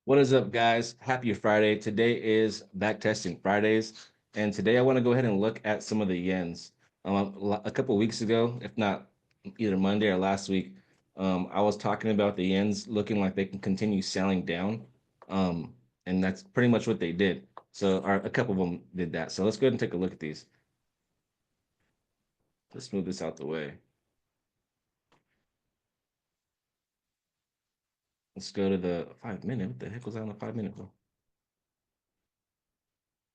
What is up, guys? Happy Friday. Today is back testing Fridays, and today I want to go ahead and look at some of the yens. A couple weeks ago, if not either Monday or last week, I was talking about the yens looking like they can continue selling down, um, and that's pretty much what they did. So, or a couple of them did that. So let's go ahead and take a look at these. Let's move this out the way. Let's go to the 5 minute. What the heck was that on the 5 minute? All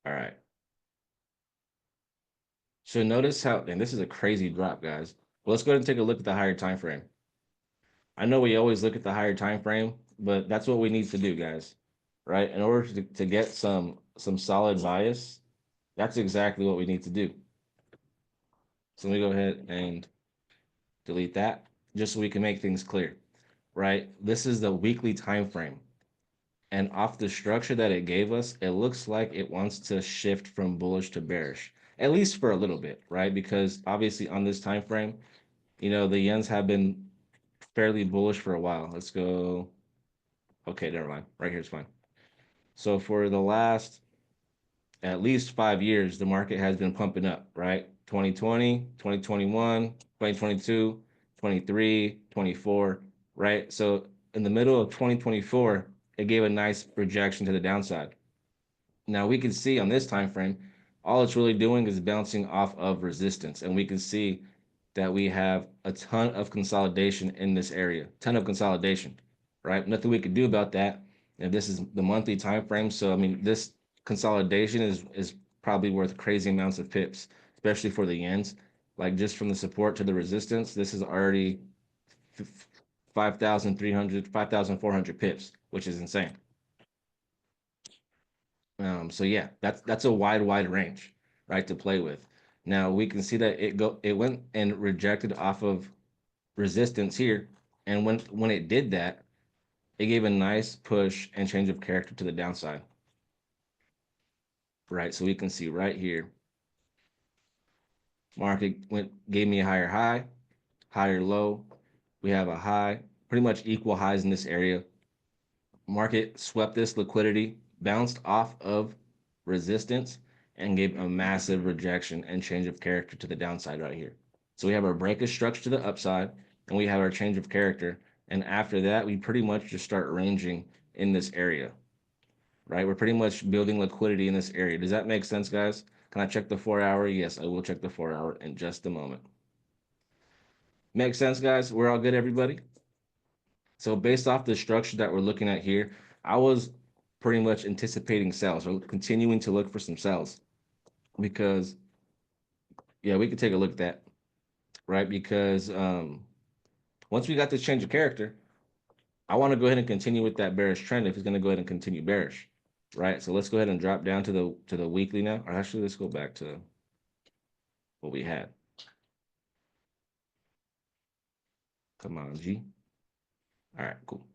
right. So notice how, and this is a crazy drop, guys. Well, let's go ahead and take a look at the higher time frame. I know we always look at the higher time frame, but that's what we need to do, guys. Right? In order to get some solid bias, that's exactly what we need to do. So let me go ahead and delete that just so we can make things clear. Right? This is the weekly time frame. And off the structure that it gave us, it looks like it wants to shift from bullish to bearish, at least for a little bit, right? Because obviously on this time frame, the yens have been fairly bullish for a while. Let's go. Okay, never mind. Right here's fine. So for the last at least 5 years, the market has been pumping up, right? 2020, 2021, 2022, 23, 24, right? So in the middle of 2024, it gave a nice projection to the downside. Now we can see on this time frame, all it's really doing is bouncing off of resistance, and we can see that we have a ton of consolidation in this area, ton of consolidation, right? Nothing we could do about that. And this is the monthly time frame, so I mean, this consolidation is probably worth crazy amounts of pips, especially for the yens. Like just from the support to the resistance, this is already 5,300, 5,400 pips, which is insane. So yeah, that's a wide range, right, to play with. Now we can see that it went and rejected off of resistance here, and when it did that, it gave a nice push and change of character to the downside, right? So we can see right here, market gave me a higher high, higher low. We have a high, pretty much equal highs in this area. Market swept this liquidity, bounced off of resistance, and gave a massive rejection and change of character to the downside right here. So we have our breakage structure to the upside, and we have our change of character. And after that, we pretty much just start ranging in this area, right? We're pretty much building liquidity in this area. Does that make sense, guys? Can I check the 4 hour? Yes, I will check the 4 hour in just a moment. Make sense, guys? We're all good, everybody? So based off the structure that we're looking at here, I was pretty much anticipating sales or continuing to look for some sales because, yeah, we could take a look at that, right? Because once we got this change of character, I want to go ahead and continue with that bearish trend if it's going to go ahead and continue bearish, right? So let's go ahead and drop down to the weekly now. Or actually, let's go back to what we had. Come on, G. All right, cool.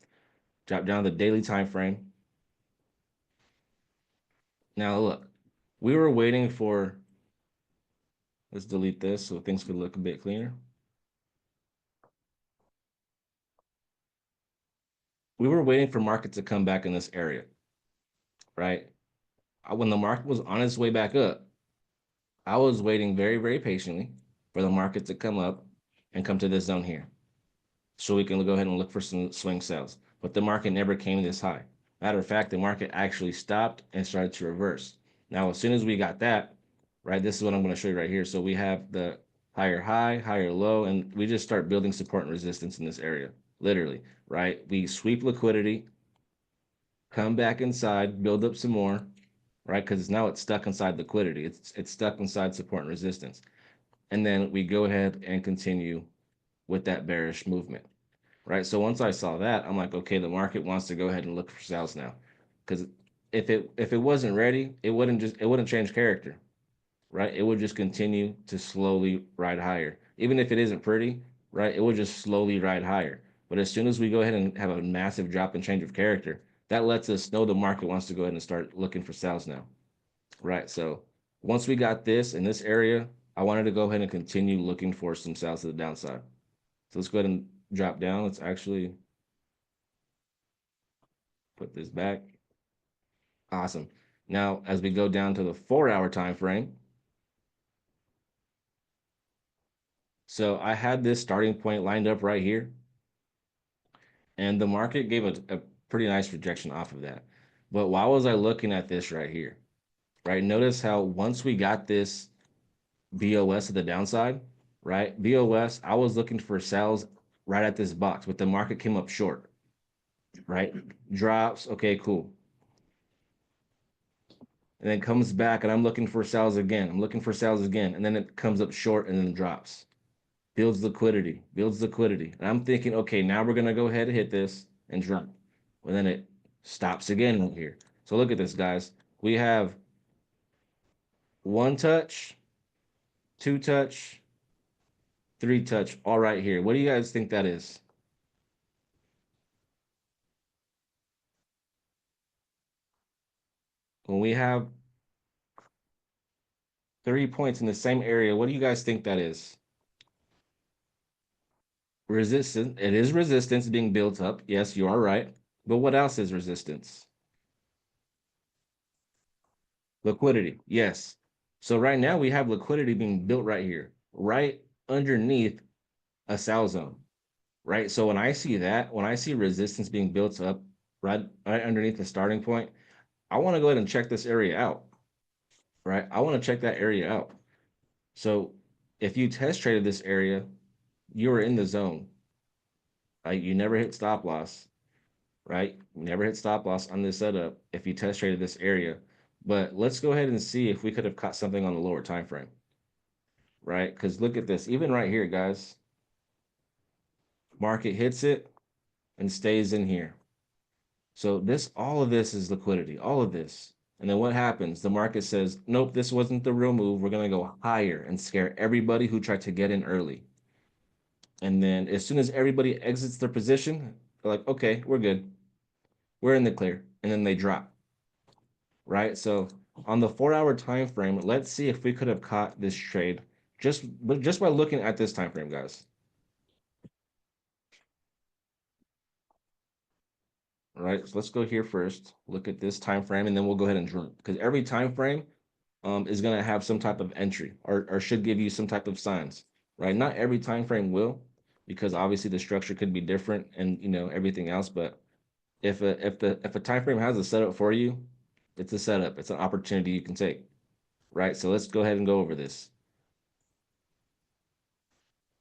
Drop down the daily time frame. Now look, we were waiting for. Let's delete this so things could look a bit cleaner. We were waiting for market to come back in this area, right? When the market was on its way back up, I was waiting very patiently for the market to come up and come to this zone here. So we can go ahead and look for some swing sales. But the market never came this high. Matter of fact, the market actually stopped and started to reverse. Now, as soon as we got that, right, this is what I'm going to show you right here. So we have the higher high, higher low, and we just start building support and resistance in this area, literally, right? We sweep liquidity, come back inside, build up some more, right? Because now it's stuck inside liquidity. It's stuck inside support and resistance. And then we go ahead and continue with that bearish movement, right? So once I saw that, I'm like, okay, the market wants to go ahead and look for sales now. Because if it wasn't ready, it wouldn't change character, right? It would just continue to slowly ride higher. Even if it isn't pretty, right? It would just slowly ride higher. But as soon as we go ahead and have a massive drop in change of character, that lets us know the market wants to go ahead and start looking for sales now, right? So once we got this in this area, I wanted to go ahead and continue looking for some sales to the downside. So let's go ahead and drop down. Let's actually Put this back. Awesome. Now, as we go down to the 4-hour time frame, so I had this starting point lined up right here, and the market gave a pretty nice rejection off of that. But why was I looking at this right here? Right? Notice how once we got this BOS to the downside, right? BOS, I was looking for sales right at this box, but the market came up short, right? Drops, okay, cool. And then comes back, and I'm looking for sales again. I'm looking for sales again, and then it comes up short and then drops. Builds liquidity, builds liquidity. And I'm thinking, okay, now we're gonna go ahead and hit this and drop. And then it stops again right here. So look at this, guys. We have one touch, two touch, three touch, all right here. What do you guys think that is? When we have 3 points in the same area, what do you guys think that is? Resistance. It is resistance being built up. Yes, you are right. But what else is resistance? Liquidity. Yes. So right now we have liquidity being built right here, right underneath a sell zone, right? So when I see that, when I see resistance being built up right underneath the starting point, I want to go ahead and check this area out, right? I want to check that area out. So if you test traded this area, you were in the zone, right? You never hit stop loss, right? You never hit stop loss on this setup if you test traded this area. But let's go ahead and see if we could have caught something on the lower time frame, right? Because look at this, even right here, guys. Market hits it and stays in here. So this, all of this is liquidity, all of this. And then what happens? The market says, nope, this wasn't the real move. We're going to go higher and scare everybody who tried to get in early. And then as soon as everybody exits their position, they're like, okay, we're good. We're in the clear. And then they drop, right? So on the 4-hour time frame, let's see if we could have caught this trade just by looking at this time frame, guys. All right, so let's go here first. Look at this time frame, and then we'll go ahead and drop because every time frame is going to have some type of entry or should give you some type of signs, right? Not every time frame will, because obviously the structure could be different and everything else. But if a time frame has a setup for you, it's a setup. It's an opportunity you can take, right? So let's go ahead and go over this.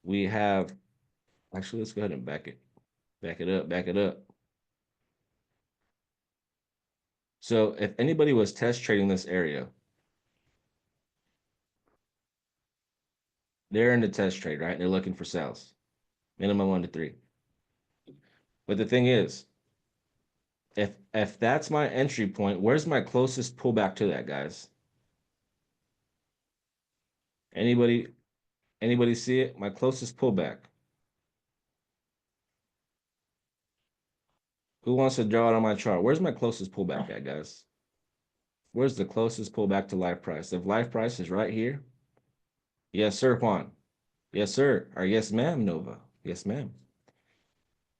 We have actually let's go ahead and back it up. So if anybody was test trading this area, they're in the test trade, right? They're looking for sales, minimum 1 to 3. But the thing is, if that's my entry point, where's my closest pullback to that, guys? Anybody anybody see it? My closest pullback. Who wants to draw it on my chart? Where's my closest pullback at, guys? Where's the closest pullback to live price? If live price is right here, yes, sir, Juan. Yes, sir. Or yes, ma'am, Nova. Yes, ma'am.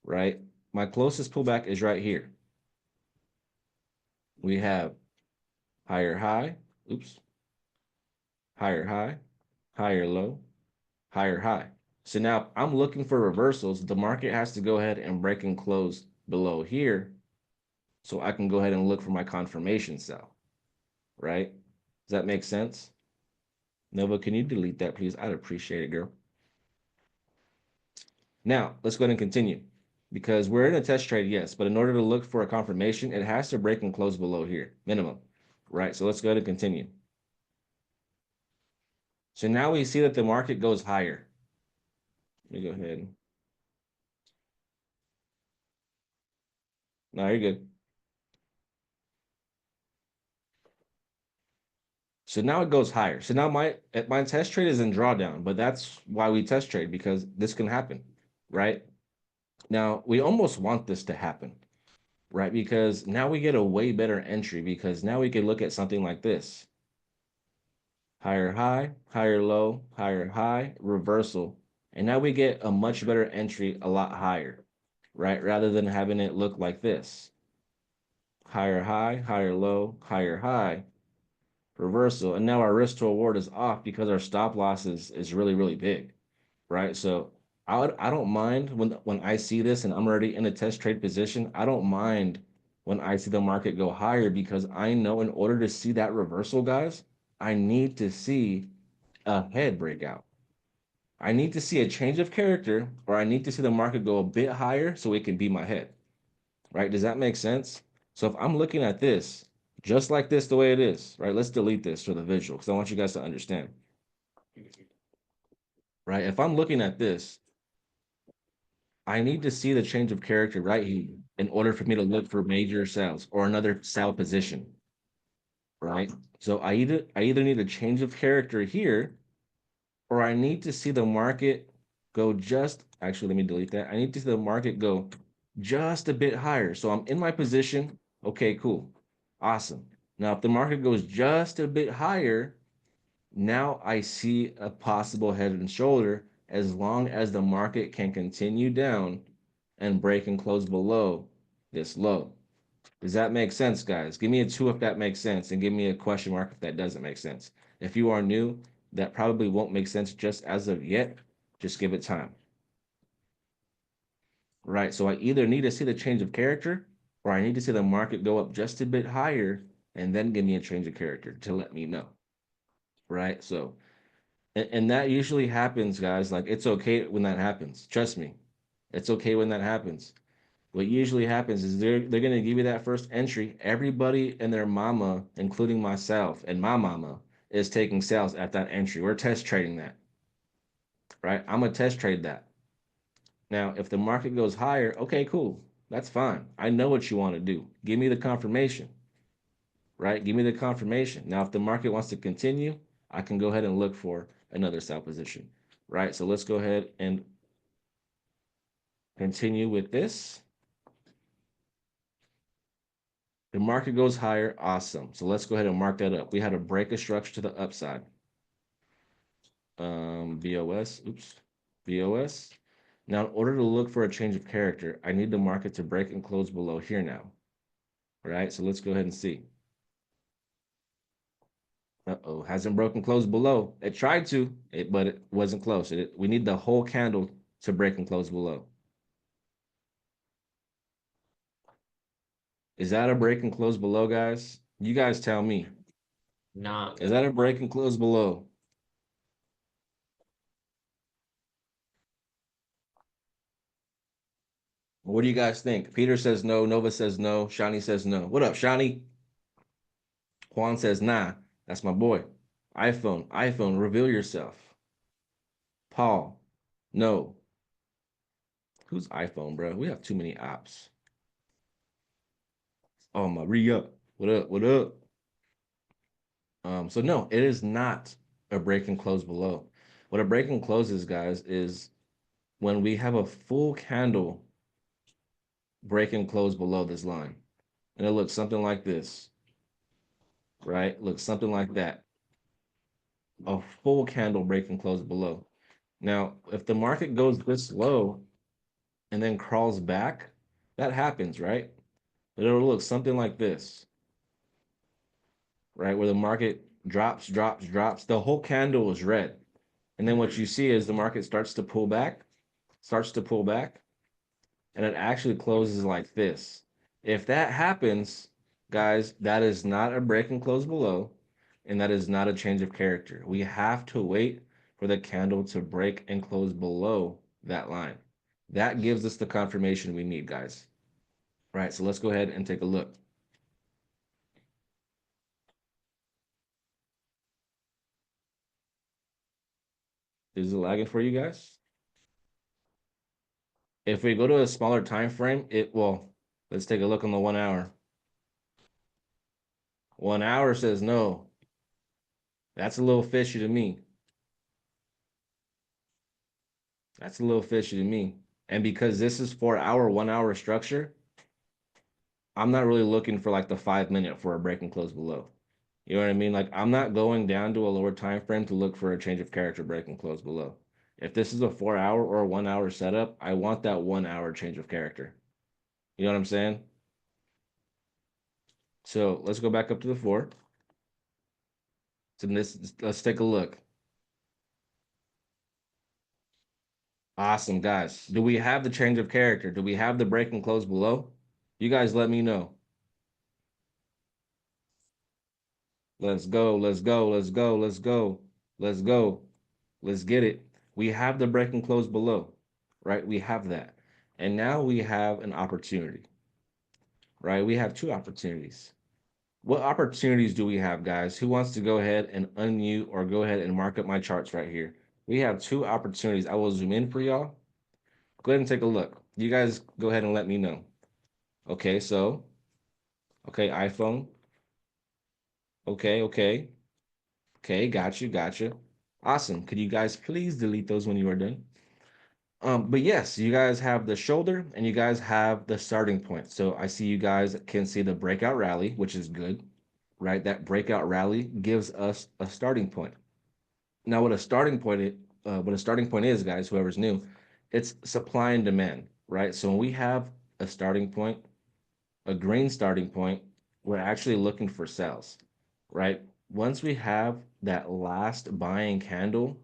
Right? My closest pullback is right here. We have higher high, oops, higher high, higher low, higher high. So now I'm looking for reversals. The market has to go ahead and break and close below here so I can go ahead and look for my confirmation sell, right? Does that make sense? Nova, can you delete that, please? I'd appreciate it, girl. Now, let's go ahead and continue because we're in a test trade, yes, but in order to look for a confirmation, it has to break and close below here, minimum, right? So let's go ahead and continue. So now we see that the market goes higher. Let me go ahead. No, you're good. So now it goes higher. So now my test trade is in drawdown, but that's why we test trade because this can happen, right? Now we almost want this to happen, right? Because now we get a way better entry because now we can look at something like this. Higher high, higher low, higher high, reversal. And now we get a much better entry a lot higher, right? Rather than having it look like this. higher high, higher low, higher high, reversal. And now our risk to reward is off because our stop loss is really, really big, right? So I don't mind when I see this and I'm already in a test trade position. I don't mind when I see the market go higher because I know in order to see that reversal, guys, I need to see a head breakout. I need to see a change of character, or I need to see the market go a bit higher so it can be my head, right? Does that make sense? So if I'm looking at this, just like this, the way it is, right? Let's delete this for the visual because I want you guys to understand, right? If I'm looking at this, I need to see the change of character right here in order for me to look for major sales or another sell position, right? So I either need a change of character here, or I need to see the market go just, actually, let me delete that. I need to see the market go just a bit higher. So I'm in my position. Okay, cool. Awesome. Now, if the market goes just a bit higher, now I see a possible head and shoulder as long as the market can continue down and break and close below this low. Does that make sense, guys? Give me a two if that makes sense, and give me a question mark if that doesn't make sense. If you are new, that probably won't make sense just as of yet. Just give it time. Right. So I either need to see the change of character or I need to see the market go up just a bit higher and then give me a change of character to let me know. Right. So, and that usually happens, guys. Like it's okay when that happens. Trust me. It's okay when that happens. What usually happens is they're gonna give you that first entry. Everybody and their mama, including myself and my mama, is taking sales at that entry. We're test trading that, right? I'm gonna test trade that. Now, if the market goes higher, okay, cool. That's fine. I know what you want to do. Give me the confirmation, right? Give me the confirmation. Now, if the market wants to continue, I can go ahead and look for another sell position, right? So let's go ahead and continue with this. The market goes higher, awesome. So let's go ahead and mark that up. We had to break a structure to the upside. BOS, oops, BOS. Now, in order to look for a change of character, I need the market to break and close below here now, right? So let's go ahead and see. Uh-oh, hasn't broken close below. It tried to, but it wasn't close. We need the whole candle to break and close below. Is that a break and close below, guys? You guys tell me. Not Is that a break and close below? What do you guys think? Peter says no. Nova says no. Shani says no. What up, Shani? Juan says nah. That's my boy. iPhone, reveal yourself. Paul, no. Who's iPhone, bro? We have too many apps. Oh, my re-up. What up? What up? So no, it is not a break and close below. What a break and close is, guys, is when we have a full candle break and close below this line. And it looks something like this, right? Looks something like that. A full candle break and close below. Now, if the market goes this low and then crawls back, that happens, right? But it'll look something like this, right? Where the market drops, drops, drops. The whole candle is red. And then what you see is the market starts to pull back, and it actually closes like this. If that happens, guys, that is not a break and close below, and that is not a change of character. We have to wait for the candle to break and close below that line. That gives us the confirmation we need, guys. All right, so let's go ahead and take a look. Is it lagging for you guys? If we go to a smaller time frame, let's take a look on the 1 hour. 1 hour says no. That's a little fishy to me. That's a little fishy to me. And because this is 4 hour, 1 hour structure, I'm not really looking for like the 5 minute for a break and close below. You know what I mean? Like I'm not going down to a lower time frame to look for a change of character break and close below. If this is a 4 hour or a 1 hour setup, I want that 1 hour change of character. You know what I'm saying? So let's go back up to the 4. So let's take a look. Awesome, guys. Do we have the change of character? Do we have the break and close below? You guys let me know. Let's go, let's go, let's go, let's go, let's go. Let's get it. We have the break and close below, right? We have that. And now we have an opportunity, right? We have two opportunities. What opportunities do we have, guys? Who wants to go ahead and unmute or go ahead and mark up my charts right here? We have two opportunities. I will zoom in for y'all. Go ahead and take a look. You guys go ahead and let me know. Okay, so, okay, iPhone. Okay, okay. Okay, got you, got you. Awesome. Could you guys please delete those when you are done? But yes, you guys have the shoulder and you guys have the starting point. So I see you guys can see the breakout rally, which is good, right? That breakout rally gives us a starting point. Now, what a starting point is, guys, whoever's new, it's supply and demand, right? So when we have a starting point, a green starting point, we're actually looking for sales, right? Once we have that last buying candle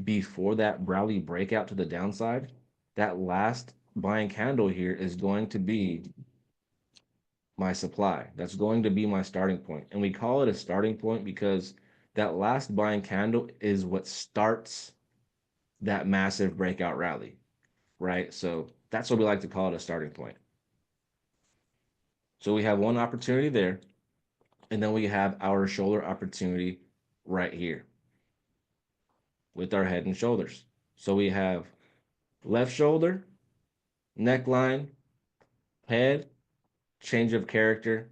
before that rally breakout to the downside, that last buying candle here is going to be my supply. That's going to be my starting point. And we call it a starting point because that last buying candle is what starts that massive breakout rally, right? So that's what we like to call it, a starting point. So we have one opportunity there, and then we have our shoulder opportunity right here with our head and shoulders. So we have left shoulder, neckline, head, change of character.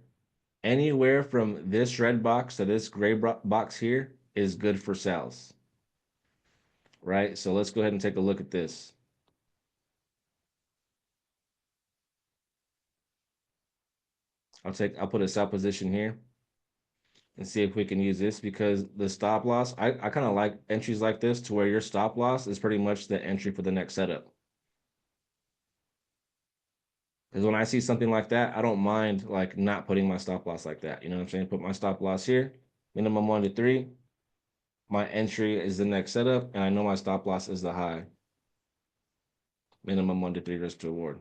Anywhere from this red box to this gray box here is good for sales, right? So let's go ahead and take a look at this. I'll put a sell position here and see if we can use this, because the stop loss, I kind of like entries like this to where your stop loss is pretty much the entry for the next setup. Because when I see something like that, I don't mind like not putting my stop loss like that. You know what I'm saying? Put my stop loss here, minimum 1 to 3. My entry is the next setup, and I know my stop loss is the high. Minimum 1 to 3 risk to reward.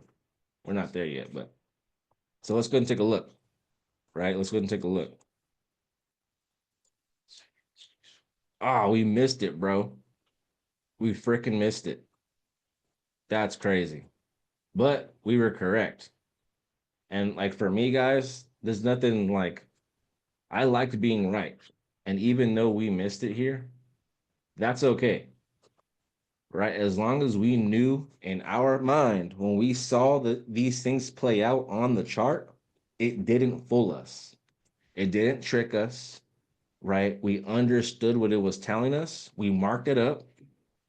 We're not there yet, but so let's go and take a look, right? Let's go and take a look. Oh, we missed it, bro. We freaking missed it. That's crazy. But we were correct. And like for me, guys, there's nothing like, I liked being right. And even though we missed it here, that's okay, right? As long as we knew in our mind when we saw these things play out on the chart, it didn't fool us. It didn't trick us, right? We understood what it was telling us. We marked it up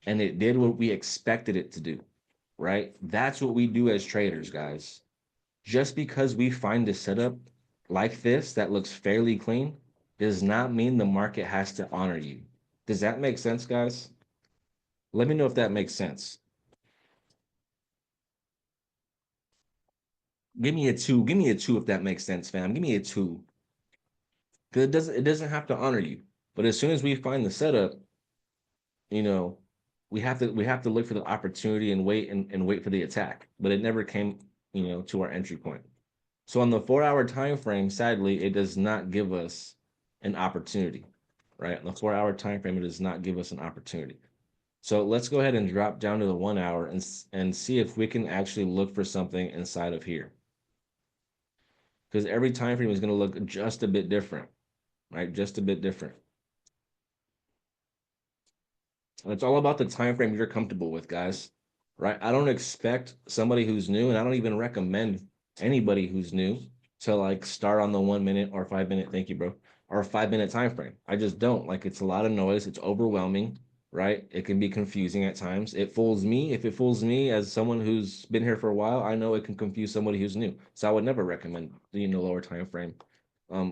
and it did what we expected it to do, right? That's what we do as traders, guys. Just because we find a setup like this that looks fairly clean does not mean the market has to honor you. Does that make sense, guys? Let me know if that makes sense. Give me a 2. Give me a 2 if that makes sense, fam. Give me a 2. Because it doesn't have to honor you. But as soon as we find the setup, you know, we have to look for the opportunity and wait for the attack. But it never came, to our entry point. So on the 4-hour time frame, sadly, it does not give us an opportunity, right? On the 4-hour time frame, it does not give us an opportunity. So let's go ahead and drop down to the 1 hour and see if we can actually look for something inside of here. Because every time frame is going to look just a bit different, right? Just a bit different. And it's all about the time frame you're comfortable with, guys, right? I don't expect somebody who's new, and I don't even recommend anybody who's new to like start on the 1 minute or 5 minute, thank you, bro, or 5 minute time frame. I just don't. Like, it's a lot of noise, it's overwhelming, right? It can be confusing at times. It fools me. If it fools me as someone who's been here for a while, I know it can confuse somebody who's new. So I would never recommend the lower time frame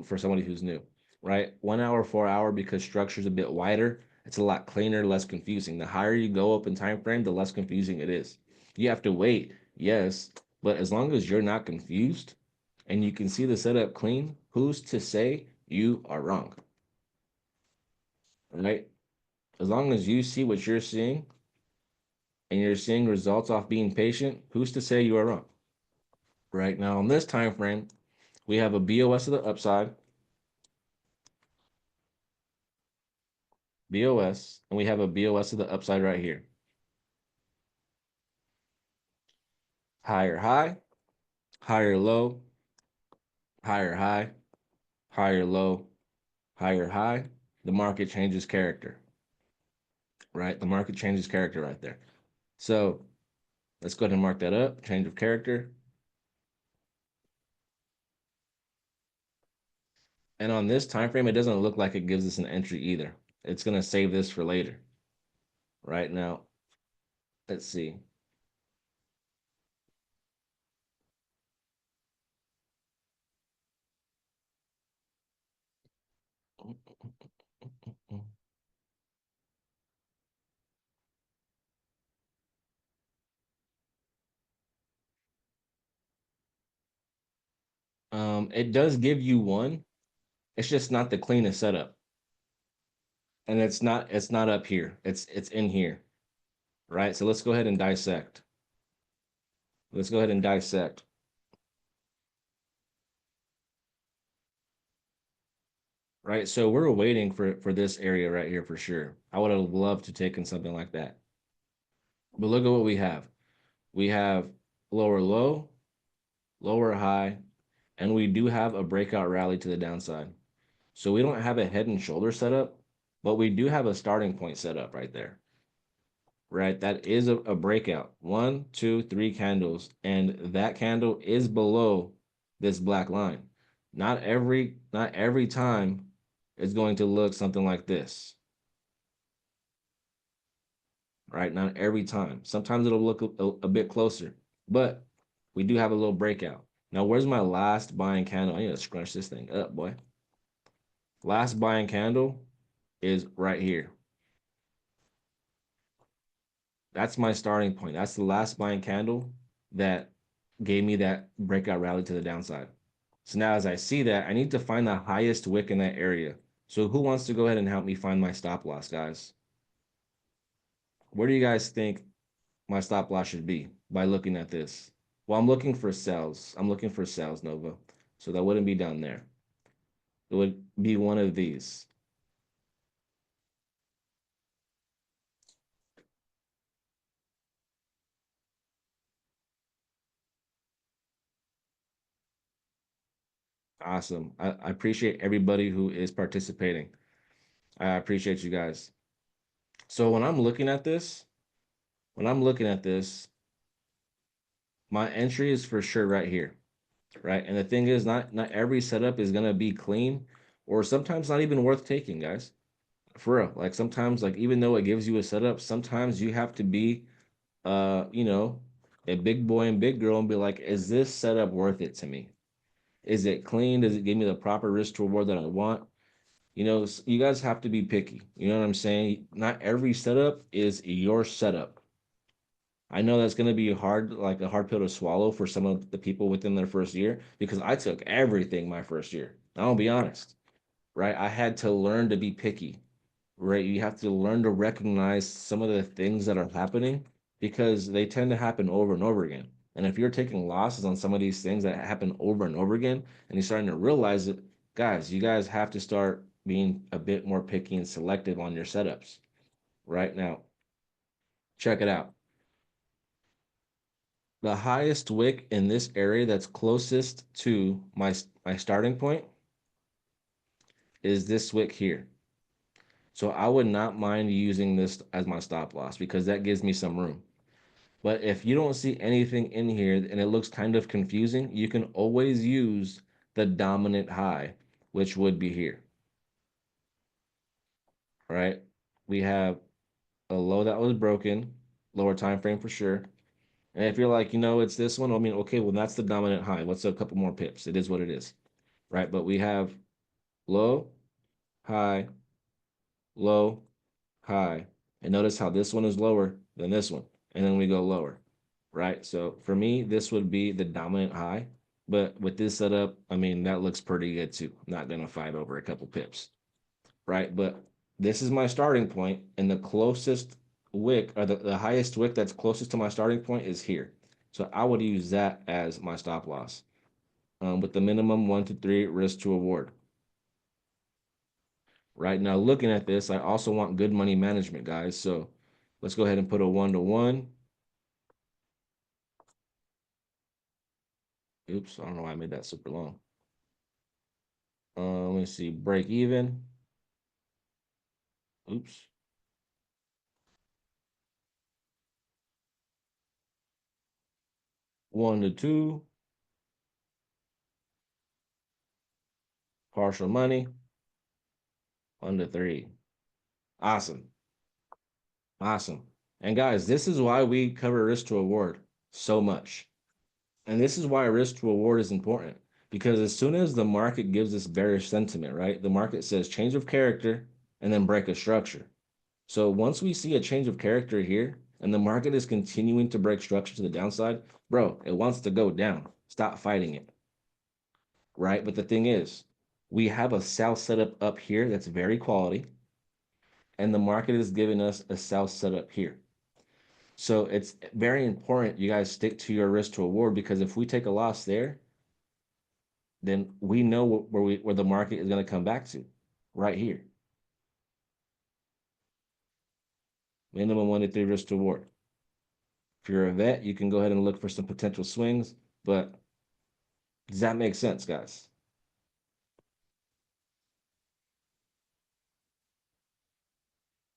for somebody who's new, right? 1 hour, 4 hour, because structure's a bit wider, it's a lot cleaner, less confusing. The higher you go up in time frame, the less confusing it is. You have to wait, yes, but as long as you're not confused, and you can see the setup clean, who's to say you are wrong? Right? As long as you see what you're seeing and you're seeing results off being patient, who's to say you are wrong? Right now, on this time frame, we have a BOS to the upside, BOS, and we have a BOS to the upside right here. Higher high, higher low, higher high, higher low, higher high. The market changes character, right? The market changes character right there. So let's go ahead and mark that up. Change of character. And on this time frame, it doesn't look like it gives us an entry either. It's going to save this for later. Right now, let's see. It does give you one. It's just not the cleanest setup. And it's not up here. It's in here. Right? So let's go ahead and dissect. Let's go ahead and dissect. Right? So we're waiting for this area right here for sure. I would have loved to take in something like that. But look at what we have. We have lower low, lower high, and we do have a breakout rally to the downside. So we don't have a head and shoulder setup, but we do have a starting point set up right there. Right? That is a breakout. 1, 2, 3 candles, and that candle is below this black line. Not every time it's going to look something like this. Right? Not every time. Sometimes it'll look a bit closer, but we do have a little breakout. Now, where's my last buying candle? I need to scrunch this thing up, boy. Last buying candle is right here. That's my starting point. That's the last buying candle that gave me that breakout rally to the downside. So now as I see that, I need to find the highest wick in that area. So who wants to go ahead and help me find my stop loss, guys? Where do you guys think my stop loss should be by looking at this? Well, I'm looking for sales. I'm looking for sales, Nova. So that wouldn't be down there. It would be one of these. Awesome. I appreciate everybody who is participating. I appreciate you guys. So when I'm looking at this, my entry is for sure right here, right? And the thing is, not every setup is gonna be clean, or sometimes not even worth taking, guys. For real. Like sometimes, like even though it gives you a setup, sometimes you have to be, you know, a big boy and big girl and be like, is this setup worth it to me? Is it clean? Does it give me the proper risk to reward that I want? You know, you guys have to be picky. You know what I'm saying? Not every setup is your setup. I know that's going to be hard, like a hard pill to swallow for some of the people within their first year because I took everything my first year. I'll be honest, right? I had to learn to be picky, right? You have to learn to recognize some of the things that are happening because they tend to happen over and over again. And if you're taking losses on some of these things that happen over and over again and you're starting to realize it, guys, you guys have to start being a bit more picky and selective on your setups. Right now, check it out. The highest wick in this area that's closest to my starting point is this wick here. So I would not mind using this as my stop loss because that gives me some room. But if you don't see anything in here and it looks kind of confusing, you can always use the dominant high, which would be here. All right. We have a low that was broken, lower time frame for sure. And if you're like, it's this one, I mean, okay, well, that's the dominant high. What's a couple more pips? It is what it is. Right. But we have low, high, low, high. And notice how this one is lower than this one. And then we go lower. Right. So for me, this would be the dominant high. But with this setup, I mean, that looks pretty good too. I'm not going to fight over a couple pips, right? But this is my starting point, and the closest wick, or the highest wick that's closest to my starting point is here. So I would use that as my stop loss, with the minimum 1 to 3 risk to reward. Right now, looking at this, I also want good money management, guys. So let's go ahead and put a 1 to 1. Oops, I don't know why I made that super long. Let me see, break even. Oops. 1 to 2, partial money, 1 to 3. Awesome. Awesome. And guys, this is why we cover risk to reward so much. And this is why risk to reward is important, because as soon as the market gives this bearish sentiment, right? The market says change of character and then break a structure. So once we see a change of character here and the market is continuing to break structure to the downside, bro, it wants to go down. Stop fighting it, right? But the thing is, we have a sell setup up here that's very quality, and the market is giving us a sell setup here. So it's very important you guys stick to your risk to reward, because if we take a loss there, then we know where the market is going to come back to, right here. Minimum 1 to 3 risk to reward. If you're a vet, you can go ahead and look for some potential swings, but does that make sense, guys?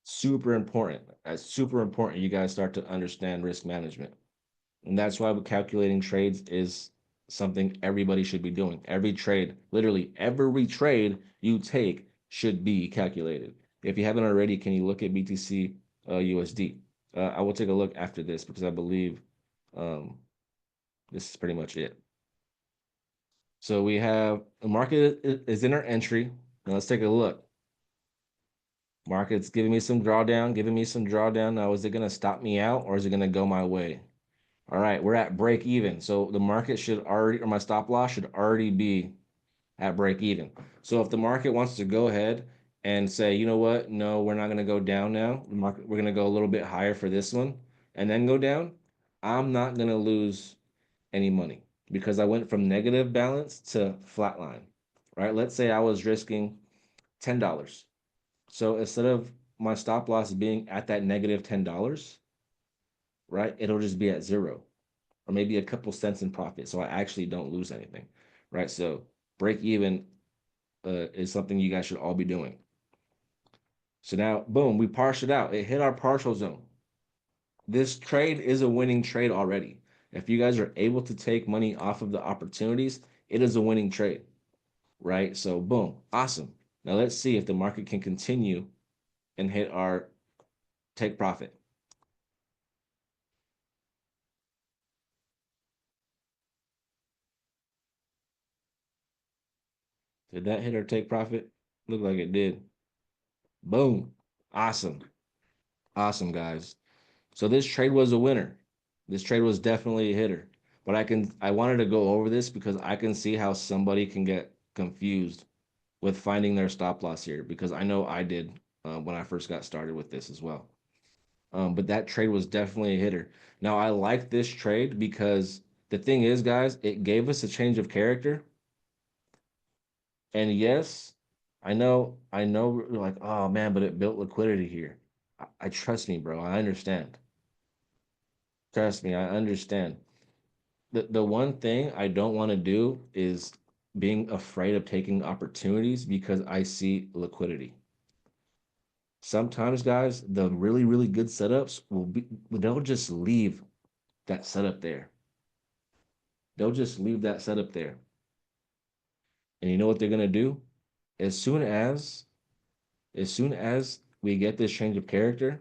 Super important. That's super important. You guys start to understand risk management. And that's why calculating trades is something everybody should be doing. Every trade, literally every trade you take should be calculated. If you haven't already, can you look at BTC USD? I will take a look after this because I believe um, this is pretty much it. So we have the market is in our entry. Now let's take a look. Market's giving me some drawdown, giving me some drawdown. Now, is it going to stop me out or is it going to go my way? All right, we're at break even. So the market should already, or my stop loss should already be at break even. So if the market wants to go ahead and say, you know what, no, we're not going to go down now. The market, we're going to go a little bit higher for this one and then go down. I'm not going to lose any money because I went from negative balance to flatline, right? Let's say I was risking $10. So instead of my stop loss being at that negative $10, right, it'll just be at zero or maybe a couple cents in profit. So I actually don't lose anything, right? So break even is something you guys should all be doing. So now, boom, we parsed it out. It hit our partial zone. This trade is a winning trade already. If you guys are able to take money off of the opportunities, it is a winning trade, right? So boom, awesome. Now let's see if the market can continue and hit our take profit. Did that hit our take profit? Looked like it did. Boom. Awesome. Awesome, guys. So this trade was a winner. This trade was definitely a hitter. But I wanted to go over this because I can see how somebody can get confused with finding their stop loss here, because I know I did when I first got started with this as well. But that trade was definitely a hitter. Now I like this trade because the thing is, guys, it gave us a change of character. And yes, I know, we're like, oh man, but it built liquidity here. I trust me, bro. I understand. Trust me, I understand. The one thing I don't want to do is being afraid of taking opportunities because I see liquidity. Sometimes, guys, the really, really good setups they'll just leave that setup there. They'll just leave that setup there. And you know what they're gonna do? As soon as as soon as we get this change of character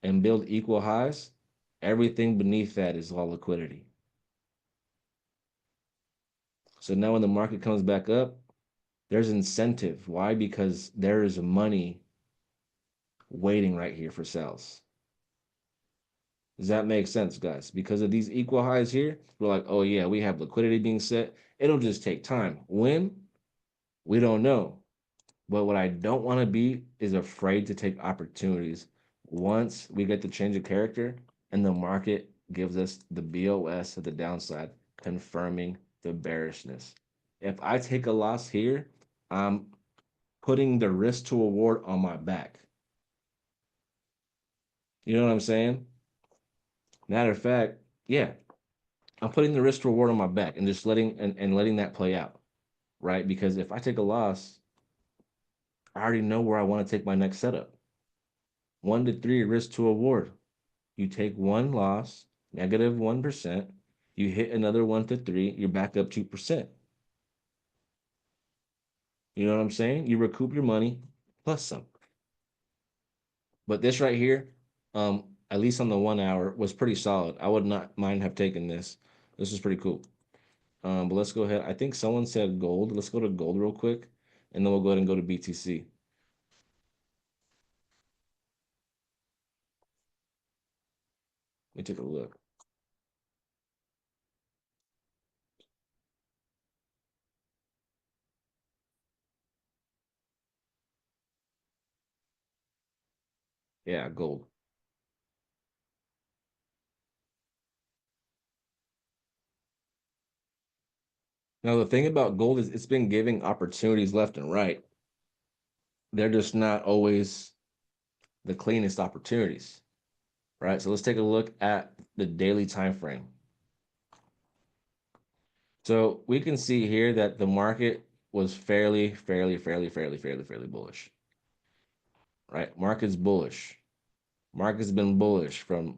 and build equal highs, everything beneath that is all liquidity. So now when the market comes back up, there's incentive. Why? Because there is money waiting right here for sales. Does that make sense, guys? Because of these equal highs here, we're like, oh yeah, we have liquidity being set. It'll just take time. When? We don't know. But what I don't want to be is afraid to take opportunities once we get the change of character and the market gives us the BOS at the downside, confirming the bearishness. If I take a loss here, I'm putting the risk to reward on my back. You know what I'm saying? Matter of fact, yeah, I'm putting the risk to reward on my back and just letting letting that play out, right? Because if I take a loss, I already know where I want to take my next setup. 1 to 3 risk to reward. You take one loss, negative 1%, you hit another 1 to 3, you're back up 2%. You know what I'm saying? You recoup your money plus some. But this right here, at least on the 1 hour, was pretty solid. I would not mind have taken this. This is pretty cool. But let's go ahead. I think someone said gold. Let's go to gold real quick, and then we'll go ahead and go to BTC. Let me take a look. Yeah, gold. Now, the thing about gold is it's been giving opportunities left and right. They're just not always the cleanest opportunities, right? So let's take a look at the daily time frame. So we can see here that the market was fairly bullish, right? Market's bullish. Market's been bullish from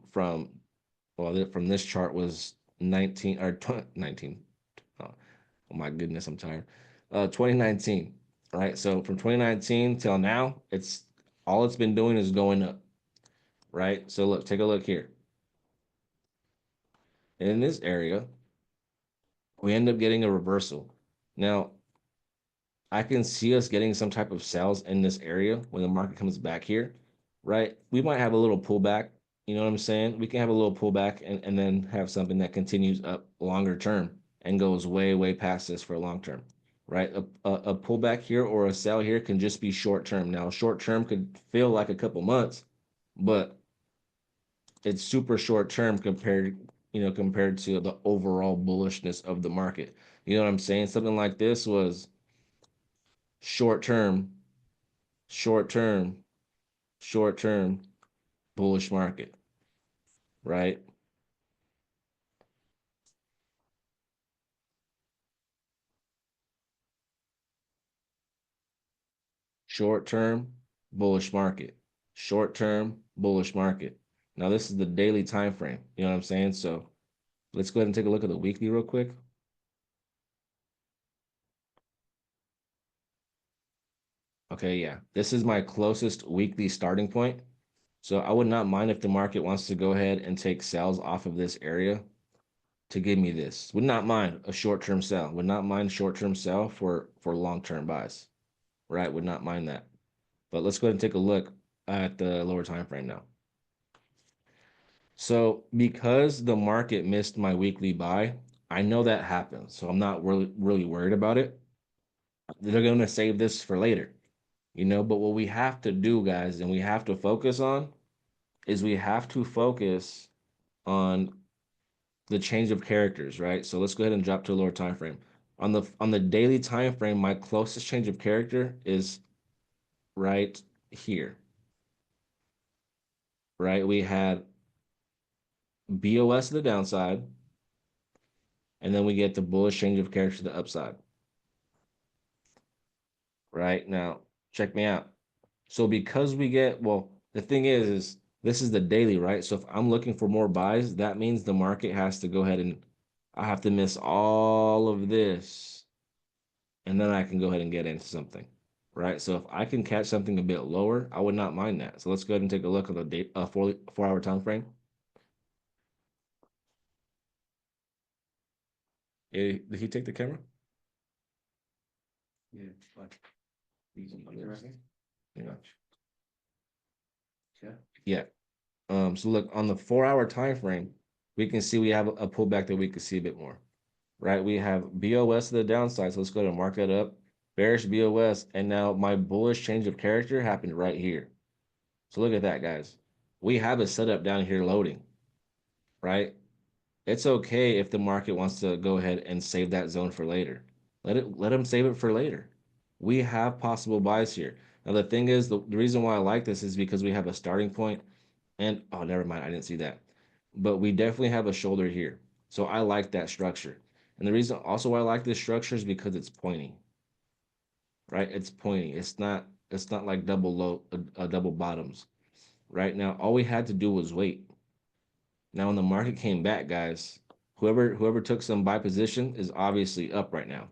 well, from this chart was 19 or 19. Oh, oh my goodness, I'm tired. 2019, right? So from 2019 till now, it's all it's been doing is going up, right? So look, take a look here. In this area, we end up getting a reversal. Now, I can see us getting some type of sales in this area when the market comes back here, right? We might have a little pullback. You know what I'm saying? We can have a little pullback and then have something that continues up longer term and goes way past this for long term, right? A pullback here or a sell here can just be short term. Now, short term could feel like a couple months, but it's super short term compared to the overall bullishness of the market. You know what I'm saying? Something like this was short term, short term, short term bullish market, right? Short term bullish market, short term bullish market. Now this is the daily time frame. You know what I'm saying? So let's go ahead and take a look at the weekly real quick. Okay, yeah, this is my closest weekly starting point. So I would not mind if the market wants to go ahead and take sales off of this area to give me this. Would not mind a short-term sell. Would not mind short-term sell for long-term buys. Right? Would not mind that. But let's go ahead and take a look at the lower time frame now. So because the market missed my weekly buy, I know that happens. So I'm not really worried about it. They're going to save this for later, but what we have to do, guys, and we have to focus on is we have to focus on the change of characters, right? So let's go ahead and drop to a lower time frame. On the daily time frame, my closest change of character is right here, right? We had BOS to the downside, and then we get the bullish change of character to the upside. Right now, check me out. So because we get, well, the thing is this is the daily, right? So if I'm looking for more buys, that means the market has to go ahead and I have to miss all of this, and then I can go ahead and get into something, right? So if I can catch something a bit lower, I would not mind that. So let's go ahead and take a look at the date, 4 hour time frame. Did he take the camera? Yeah. Yeah. Yeah. So look on the 4 hour time frame, we can see we have a pullback that we can see a bit more, right? We have BOS to the downside. So let's go ahead and mark that up. Bearish BOS, and now my bullish change of character happened right here. So look at that, guys. We have a setup down here loading, right? It's okay if the market wants to go ahead and save that zone for later. Let them save it for later. We have possible buys here. Now the thing is, the reason why I like this is because we have a starting point, and oh, never mind, I didn't see that. But we definitely have a shoulder here. So I like that structure. And the reason also why I like this structure is because it's pointing, right? It's pointing. It's not like double low, double bottoms. Right now, all we had to do was wait. Now, when the market came back, guys, whoever took some buy position is obviously up right now,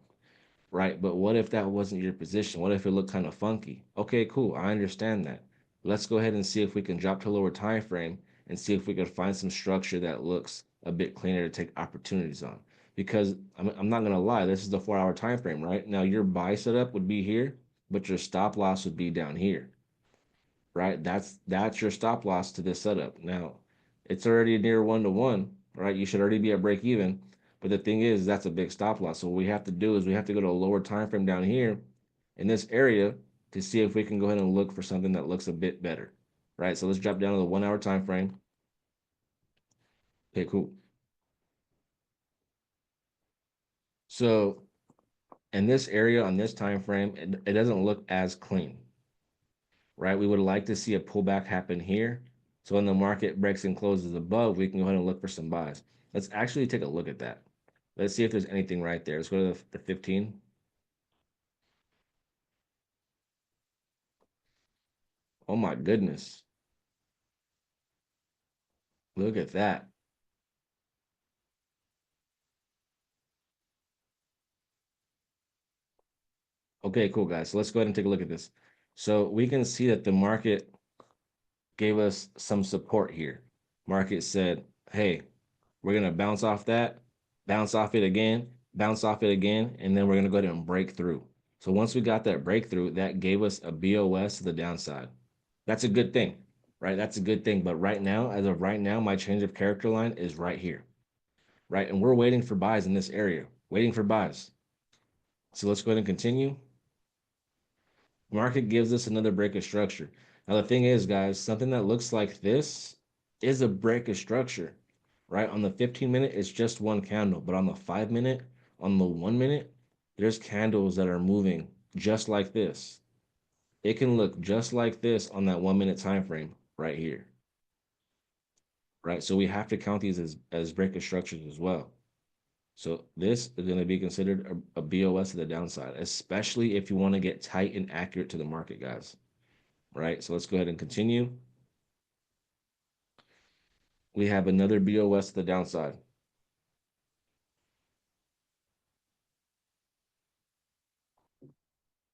right? But what if that wasn't your position? What if it looked kind of funky? Okay, cool. I understand that. Let's go ahead and see if we can drop to a lower time frame and see if we can find some structure that looks a bit cleaner to take opportunities on. Because I'm not gonna lie, this is the 4 hour time frame, right? Now your buy setup would be here, but your stop loss would be down here, right? That's your stop loss to this setup. Now, it's already near 1 to 1, right? You should already be at break even. But the thing is, that's a big stop loss. So what we have to do is we have to go to a lower time frame down here in this area to see if we can go ahead and look for something that looks a bit better, right? So let's drop down to the 1 hour time frame. Okay, cool. So in this area on this time frame, it doesn't look as clean, right? We would like to see a pullback happen here. So when the market breaks and closes above, we can go ahead and look for some buys. Let's actually take a look at that. Let's see if there's anything right there. Let's go to the 15. Oh my goodness. Look at that. Okay, cool, guys. So let's go ahead and take a look at this. So we can see that the market gave us some support here. Market said, hey, we're going to bounce off that, bounce off it again, bounce off it again, and then we're going to go ahead and break through. So once we got that breakthrough, that gave us a BOS to the downside. That's a good thing, right? That's a good thing. But right now, as of right now, my change of character line is right here, right? And we're waiting for buys in this area, waiting for buys. So let's go ahead and continue. Market gives us another break of structure. Now, the thing is, guys, something that looks like this is a break of structure, right? On the 15 minute, it's just one candle, but on the 5 minute, on the 1 minute, there's candles that are moving just like this. It can look just like this on that 1 minute time frame right here, right? So we have to count these as break of structures as well. So this is going to be considered a BOS to the downside, especially if you want to get tight and accurate to the market, guys. Right? So let's go ahead and continue. We have another BOS to the downside.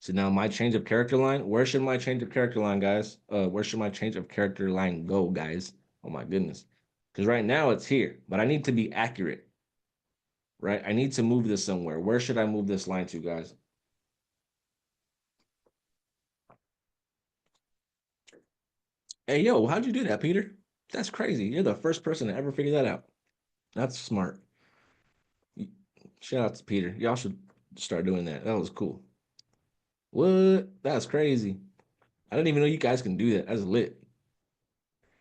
So now my change of character line, where should my change of character line, guys? Where should my change of character line go, guys? Oh my goodness. Because right now it's here, but I need to be accurate, right? I need to move this somewhere. Where should I move this line to, guys? Hey, yo, how'd you do that, Peter? That's crazy. You're the first person to ever figure that out. That's smart. Shout out to Peter. Y'all should start doing that. That was cool. What? That's crazy. I didn't even know you guys can do that. That's lit.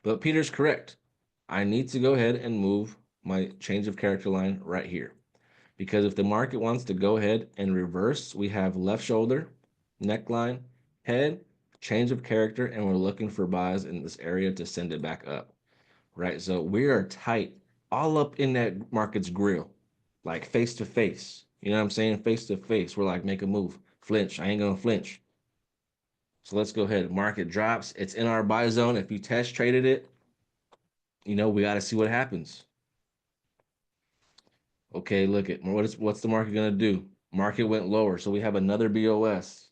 But Peter's correct. I need to go ahead and move my change of character line right here. Because if the market wants to go ahead and reverse, we have left shoulder, neckline, head, change of character, and we're looking for buys in this area to send it back up. Right? So we are tight, all up in that market's grill, like face to face. You know what I'm saying? Face to face. We're like, make a move. Flinch. I ain't gonna flinch. So let's go ahead. Market drops. It's in our buy zone. If you test traded it, we got to see what happens. Okay, look at what's the market gonna do? Market went lower, so we have another BOS.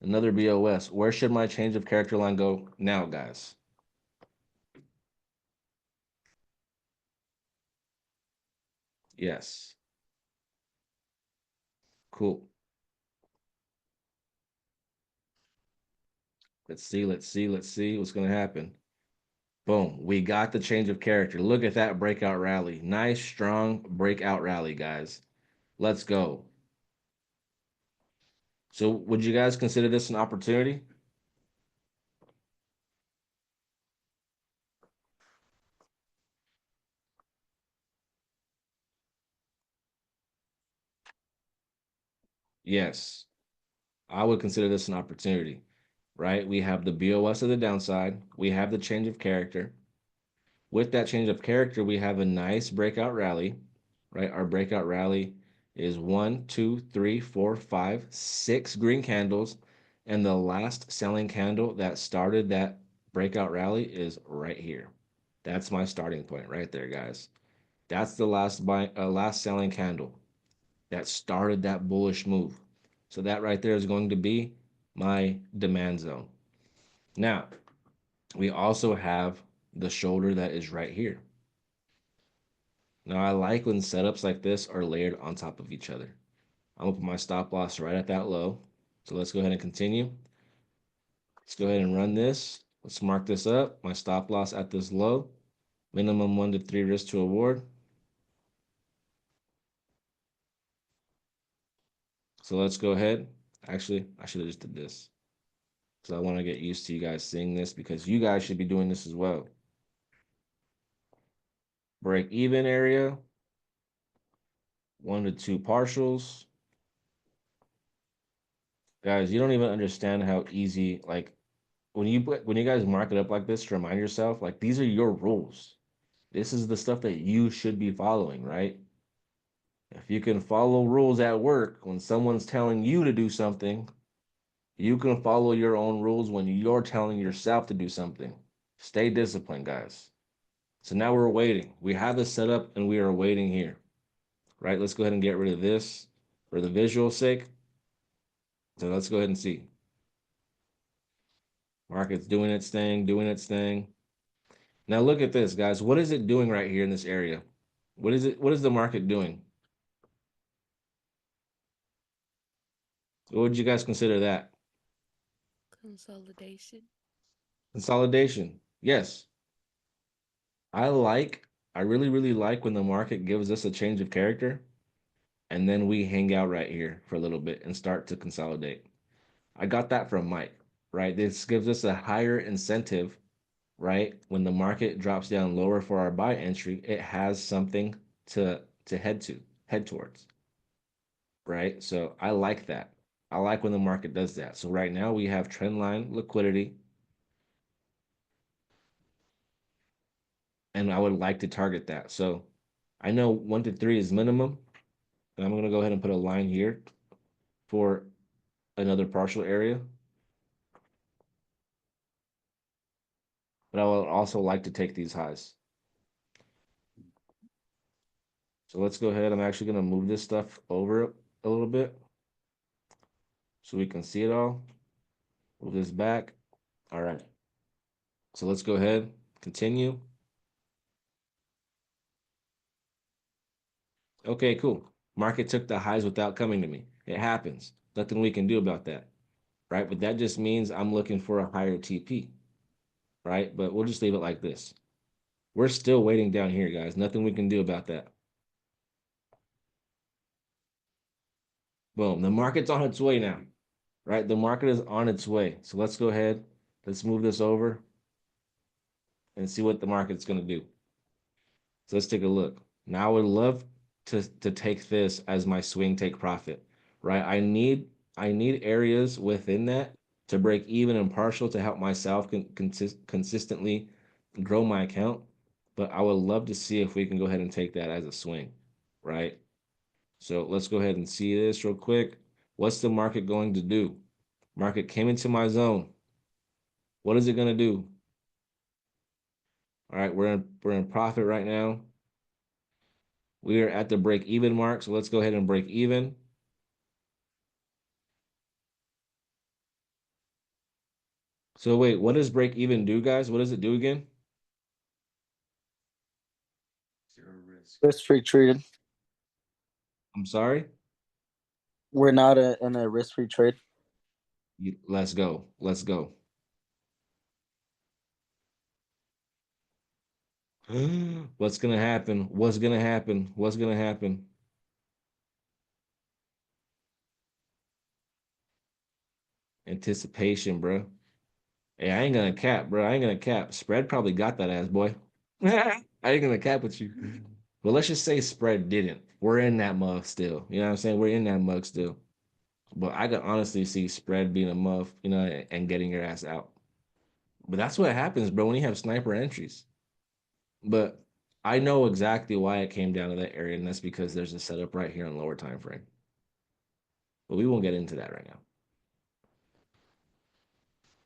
Another BOS. Where should my change of character line go now, guys? Yes. Cool. Let's see. Let's see. Let's see what's gonna happen. Boom. We got the change of character. Look at that breakout rally. Nice, strong breakout rally, guys. Let's go. So would you guys consider this an opportunity? Yes, I would consider this an opportunity, right? We have the BOS of the downside. We have the change of character. With that change of character, we have a nice breakout rally, right? Our breakout rally is 1, 2, 3, 4, 5, 6 green candles. And the last selling candle that started that breakout rally is right here. That's my starting point right there, guys. That's the last selling candle that started that bullish move. So that right there is going to be my demand zone. Now, we also have the shoulder that is right here. Now, I like when setups like this are layered on top of each other. I'm gonna put my stop loss right at that low. So let's go ahead and continue. Let's go ahead and run this. Let's mark this up. My stop loss at this low. Minimum 1 to 3 risk to award. So let's go ahead. Actually, I should have just did this. So I want to get used to you guys seeing this because you guys should be doing this as well. Break even area, 1 to 2 partials. Guys, you don't even understand how easy, like when you guys mark it up like this to remind yourself, like these are your rules. This is the stuff that you should be following, right? If you can follow rules at work when someone's telling you to do something, you can follow your own rules when you're telling yourself to do something. Stay disciplined, guys. So now we're waiting. We have this set up and we are waiting here, right? Let's go ahead and get rid of this for the visual sake. So let's go ahead and see. Market's doing its thing, doing its thing. Now look at this, guys. What is it doing right here in this area? What is it? What is the market doing? What would you guys consider that? Consolidation. Consolidation. Yes. I like, I really, really like when the market gives us a change of character and then we hang out right here for a little bit and start to consolidate. I got that from Mike, right? This gives us a higher incentive, right? When the market drops down lower for our buy entry, it has something to head towards, right? So I like that. I like when the market does that. So right now we have trend line liquidity, and I would like to target that. So I know 1 to 3 is minimum, and I'm going to go ahead and put a line here for another partial area. But I would also like to take these highs. So let's go ahead. I'm actually going to move this stuff over a little bit so we can see it all. Move this back. All right. So let's go ahead, continue. Okay, cool. Market took the highs without coming to me. It happens. Nothing we can do about that, right? But that just means I'm looking for a higher TP, right? But we'll just leave it like this. We're still waiting down here, guys. Nothing we can do about that. Boom. The market's on its way now, right? The market is on its way. So let's go ahead. Let's move this over and see what the market's going to do. So let's take a look. Now I would love to take this as my swing take profit, right? I need areas within that to break even and partial to help myself consistently grow my account. But I would love to see if we can go ahead and take that as a swing, right? So let's go ahead and see this real quick. What's the market going to do? Market came into my zone. What is it going to do? All right, we're in profit right now. We are at the break even mark, so let's go ahead and break even. So wait, what does break even do, guys? What does it do again? Zero risk. Risk free trade. I'm sorry. We're not in a risk free trade. Let's go. Let's go. What's gonna happen? What's gonna happen? What's gonna happen? Anticipation, bro. Hey, I ain't gonna cap, bro. I ain't gonna cap. Spread probably got that ass, boy. I ain't gonna cap with you. But let's just say spread didn't. We're in that mug still. You know what I'm saying? We're in that mug still. But I could honestly see spread being a muff, you know, and getting your ass out. But that's what happens, bro, when you have sniper entries. But I know exactly why it came down to that area, and that's because there's a setup right here on lower time frame. But we won't get into that right now.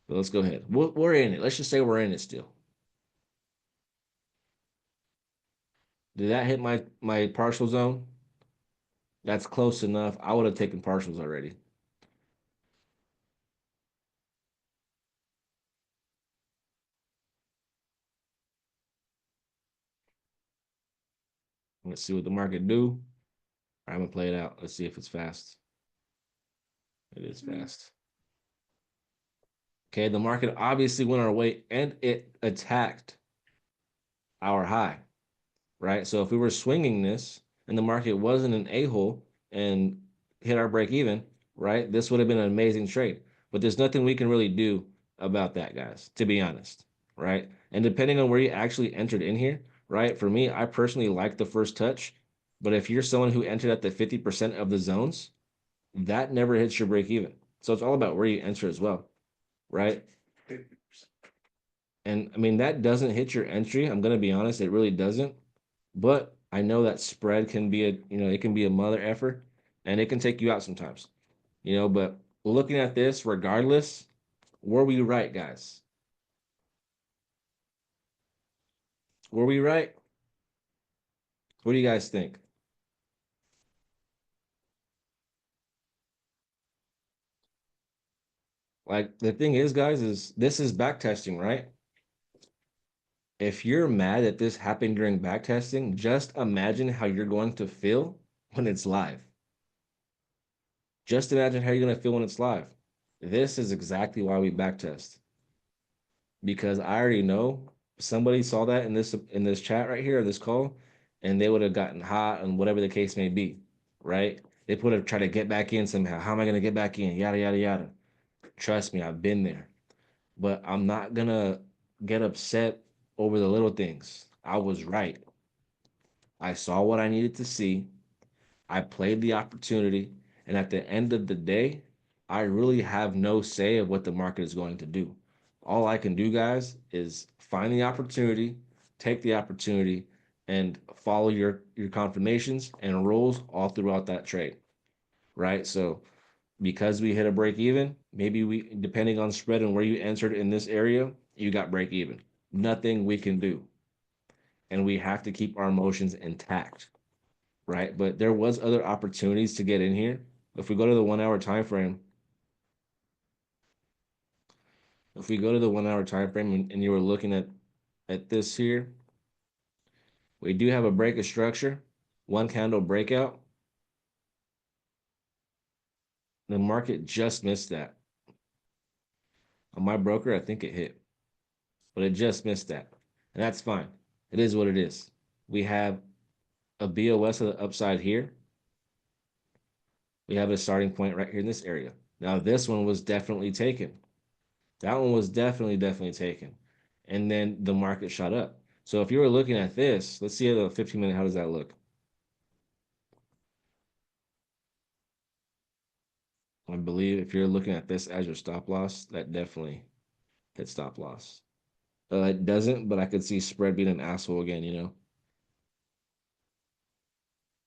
But let's go ahead. We're in it. Let's just say we're in it still. Did that hit my partial zone? That's close enough. I would have taken partials already. Let's see what the market do. I'm gonna play it out. Let's see if it's fast. It is fast. Okay, the market obviously went our way and it attacked our high, right? So if we were swinging this and the market wasn't an a-hole and hit our break even, right? This would have been an amazing trade. But there's nothing we can really do about that, guys, to be honest, right? And depending on where you actually entered in here, right? For me, I personally like the first touch. But if you're someone who entered at the 50% of the zones, that never hits your break even. So it's all about where you enter as well, right? And I mean, that doesn't hit your entry. I'm going to be honest, it really doesn't. But I know that spread can be it can be a mother effort and it can take you out sometimes, but looking at this, regardless, were we right, guys? Were we right? What do you guys think? Like, the thing is, guys, is this is back testing, right? If you're mad that this happened during back testing, just imagine how you're going to feel when it's live. Just imagine how you're going to feel when it's live. This is exactly why we back test. Because I already know somebody saw that in this chat right here, this call, and they would have gotten hot and whatever the case may be, right? They would have tried to get back in somehow. How am I gonna get back in? Yada yada yada. Trust me, I've been there. But I'm not gonna get upset over the little things. I was right. I saw what I needed to see. I played the opportunity, and at the end of the day, I really have no say of what the market is going to do. All I can do, guys, is find the opportunity, take the opportunity, and follow your confirmations and rules all throughout that trade, right? So because we hit a break even, maybe we, depending on spread and where you entered in this area, you got break even. Nothing we can do, and we have to keep our emotions intact, right? But there was other opportunities to get in here. If we go to the 1 hour time frame, if we go to the 1 hour time frame and you were looking at this here, we do have a break of structure, one candle breakout. The market just missed that. On my broker, I think it hit, but it just missed that. And that's fine. It is what it is. We have a BOS of the upside here. We have a starting point right here in this area. Now, this one was definitely taken. That one was definitely taken. And then the market shot up. So if you were looking at this, let's see at a 15-minute, how does that look? I believe if you're looking at this as your stop loss, that definitely hit stop loss. It doesn't, but I could see spread being an asshole again.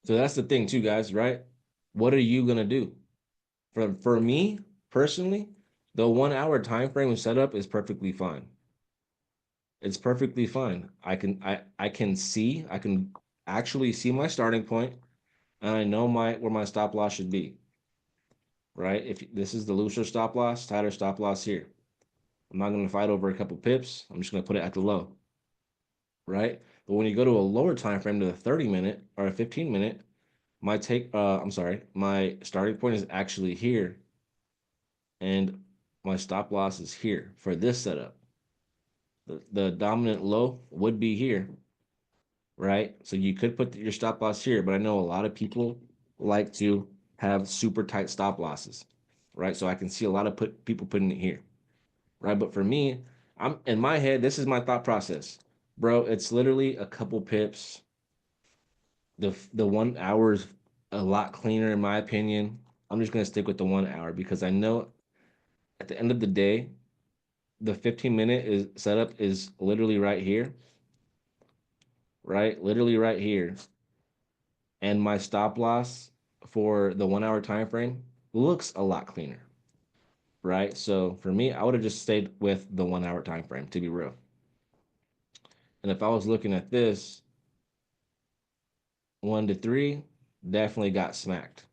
So that's the thing too, guys, right? What are you gonna do? For me personally, the 1 hour time frame setup is perfectly fine. It's perfectly fine. I can actually see my starting point, and I know my where my stop loss should be, right? If this is the looser stop loss, tighter stop loss here. I'm not going to fight over a couple pips. I'm just going to put it at the low, right? But when you go to a lower time frame to the 30-minute or a 15-minute, my starting point is actually here, and my stop loss is here for this setup. The dominant low would be here, right? So you could put your stop loss here, but I know a lot of people like to have super tight stop losses, right? So I can see a lot of people putting it here, right? But for me, I'm in my head, this is my thought process. Bro, it's literally a couple pips. The 1 hour is a lot cleaner in my opinion. I'm just gonna stick with the 1 hour because I know at the end of the day, the 15-minute is setup is literally right here, right? Literally right here. And my stop loss for the 1 hour time frame looks a lot cleaner, right? So for me, I would have just stayed with the 1 hour time frame to be real. And if I was looking at this 1 to 3, definitely got smacked,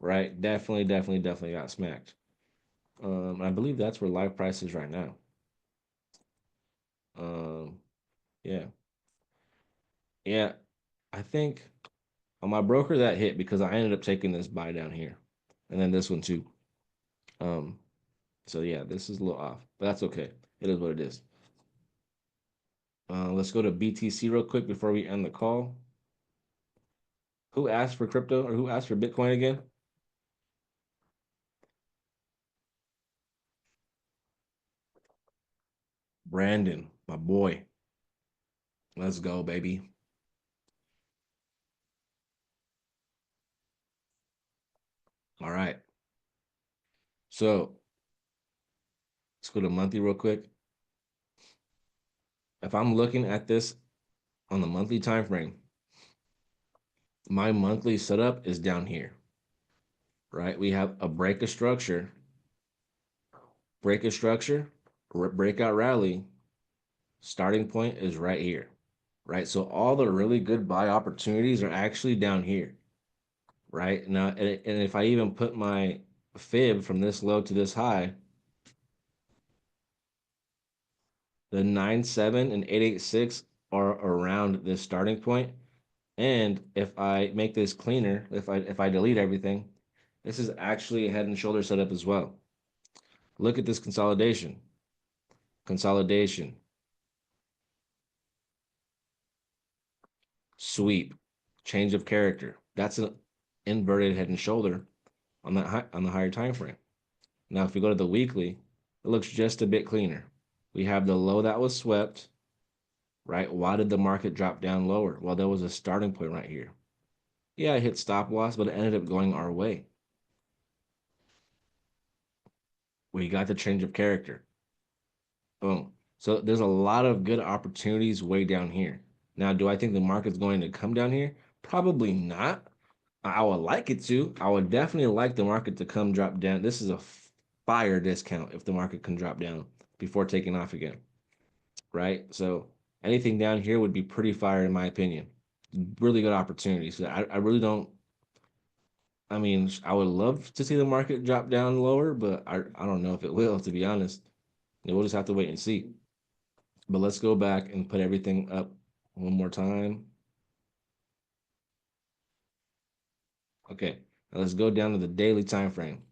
right? Definitely got smacked. I believe that's where live price is right now. Um, yeah, yeah. I think on my broker that hit because I ended up taking this buy down here, and then this one too. Um, so yeah, this is a little off, but that's okay. It is what it is. Let's go to BTC real quick before we end the call. Who asked for crypto or who asked for Bitcoin again? Brandon, my boy. Let's go, baby. All right. So let's go to monthly real quick. If I'm looking at this on the monthly time frame, my monthly setup is down here, right? We have a break of structure, breakout rally. Starting point is right here, right? So all the really good buy opportunities are actually down here, right? Now, and if I even put my fib from this low to this high, the 9.7 and 8.86 are around this starting point. And if I make this cleaner, if I delete everything, this is actually a head and shoulder setup as well. Look at this consolidation, sweep, change of character. That's an inverted head and shoulder on on the higher time frame. Now, if we go to the weekly, it looks just a bit cleaner. We have the low that was swept, right? Why did the market drop down lower? Well, there was a starting point right here. Yeah, I hit stop loss, but it ended up going our way. We got the change of character. Boom. So there's a lot of good opportunities way down here. Now, do I think the market's going to come down here? Probably not. I would like it to. I would definitely like the market to come drop down. This is a fire discount if the market can drop down before taking off again, right? So anything down here would be pretty fire in my opinion. Really good opportunities. So I really don't. I mean, I would love to see the market drop down lower, but I don't know if it will, to be honest. We'll just have to wait and see. But let's go back and put everything up one more time. Okay, now let's go down to the daily time frame.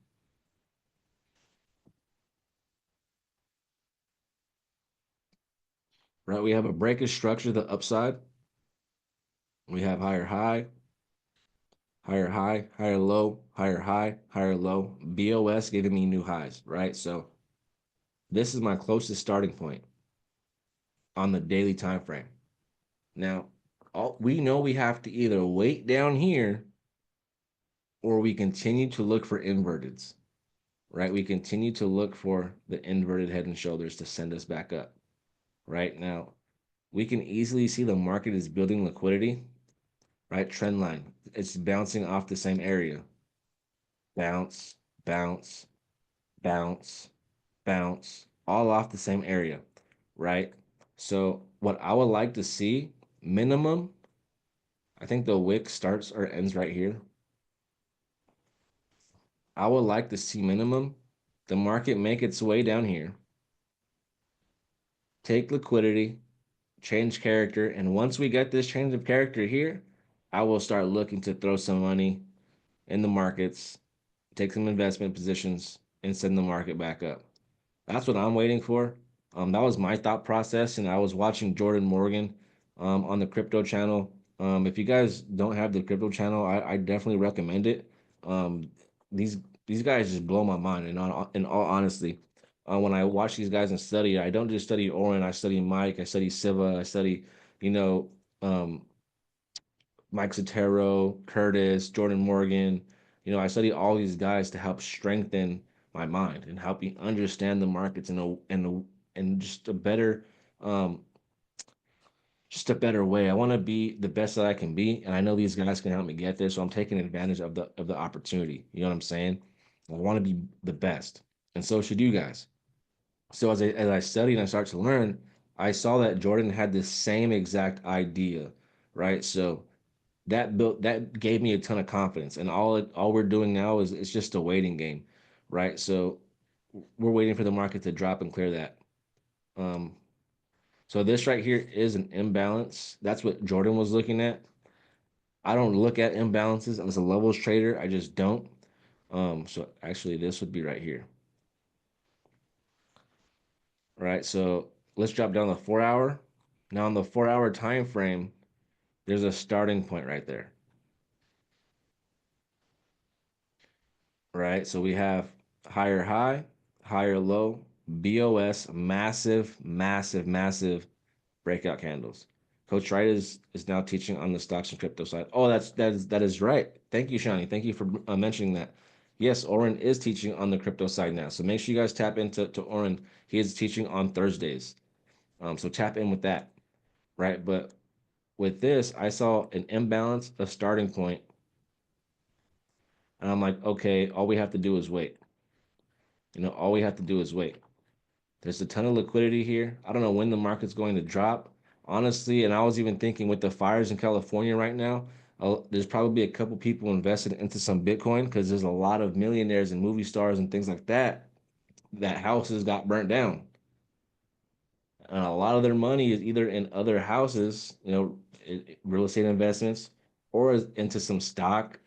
Right, we have a breakage structure, the upside. We have higher high, higher high, higher low, higher high, higher low. BOS giving me new highs, right? So this is my closest starting point on the daily time frame. Now, we know we have to either wait down here or we continue to look for inverteds, right? We continue to look for the inverted head and shoulders to send us back up. Right now, we can easily see the market is building liquidity, right? Trend line, it's bouncing off the same area. Bounce, bounce, bounce, bounce, all off the same area, right? So, what I would like to see minimum, I think the wick starts or ends right here. I would like to see minimum the market make its way down here, take liquidity, change character, and once we get this change of character here, I will start looking to throw some money in the markets, take some investment positions, and send the market back up. That's what I'm waiting for. That was my thought process, and I was watching Jordan Morgan on the crypto channel. If you guys don't have the crypto channel, I definitely recommend it. Um, these these guys just blow my mind. And in all honesty, when I watch these guys and study, I don't just study Oren. I study Mike. I study Siva. I study, you know, um, Mike Sotero, Curtis, Jordan Morgan. I study all these guys to help strengthen my mind and help me understand the markets and um, just a better way. I want to be the best that I can be, and I know these guys can help me get there. So I'm taking advantage of the opportunity. You know what I'm saying? I want to be the best, and so should you guys. So as I studied and I started to learn, I saw that Jordan had the same exact idea, right? So that gave me a ton of confidence, and all we're doing now is it's just a waiting game, right? So we're waiting for the market to drop and clear that. Um, so this right here is an imbalance. That's what Jordan was looking at. I don't look at imbalances as a levels trader. I just don't. So actually, this would be right here, right? So let's drop down the 4 hour. Now on the 4 hour time frame, there's a starting point right there, right? So we have higher high, higher low, BOS, massive, massive, massive breakout candles. Coach Wright is now teaching on the stocks and crypto side. Oh, that is right. Thank you, Shani. Thank you for mentioning that. Yes, Oren is teaching on the crypto side now. So make sure you guys tap into Oren. He is teaching on Thursdays. So tap in with that, right? But with this, I saw an imbalance, a starting point, and I'm like, okay, all we have to do is wait. All we have to do is wait. There's a ton of liquidity here. I don't know when the market's going to drop, honestly. And I was even thinking with the fires in California right now, there's probably a couple people invested into some Bitcoin because there's a lot of millionaires and movie stars and things like that houses got burnt down. And a lot of their money is either in other houses, real estate investments, or is into some stock,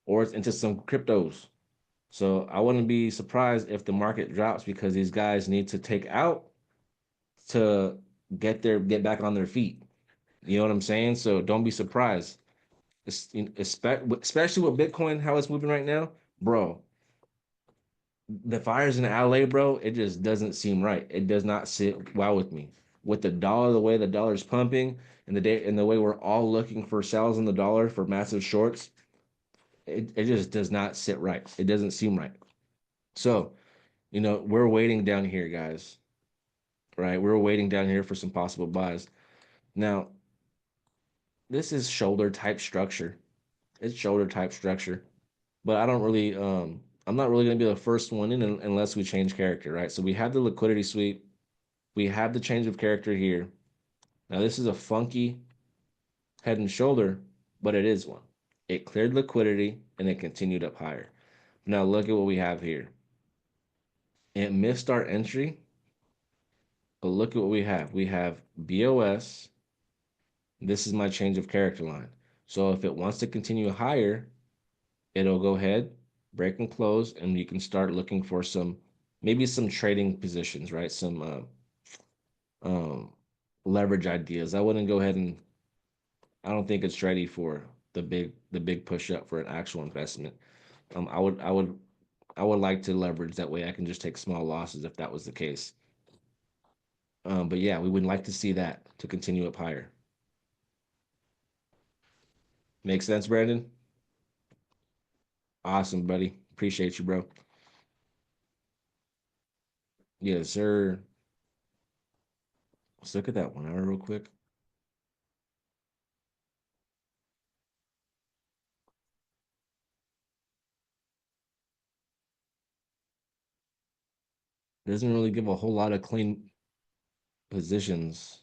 or it's into some cryptos. So I wouldn't be surprised if the market drops because these guys need to take out to get back on their feet. You know what I'm saying? So don't be surprised. Especially with Bitcoin, how it's moving right now, bro. The fires in LA, bro, it just doesn't seem right. It does not sit well with me. With the dollar, the way the dollar's pumping, and the way we're all looking for sells in the dollar for massive shorts, it just does not sit right. It doesn't seem right. So, we're waiting down here, guys. Right? We're waiting down here for some possible buys. Now, this is shoulder type structure. It's shoulder type structure. But I don't really I'm not really gonna be the first one in unless we change character, right? So we have the liquidity sweep, we have the change of character here. Now this is a funky head and shoulder, but it is one. It cleared liquidity and it continued up higher. Now look at what we have here. It missed our entry, but look at what we have. We have BOS. This is my change of character line. So if it wants to continue higher, it'll go ahead, break and close, and you can start looking for maybe some trading positions, right? Some um, leverage ideas. I wouldn't go ahead and I don't think it's ready for the big push up for an actual investment. I would like to leverage that way. I can just take small losses if that was the case. But yeah, we would like to see that to continue up higher. Make sense, Brandon? Awesome, buddy. Appreciate you, bro. Yes, sir. Let's look at that 1 hour real quick. It doesn't really give a whole lot of clean positions.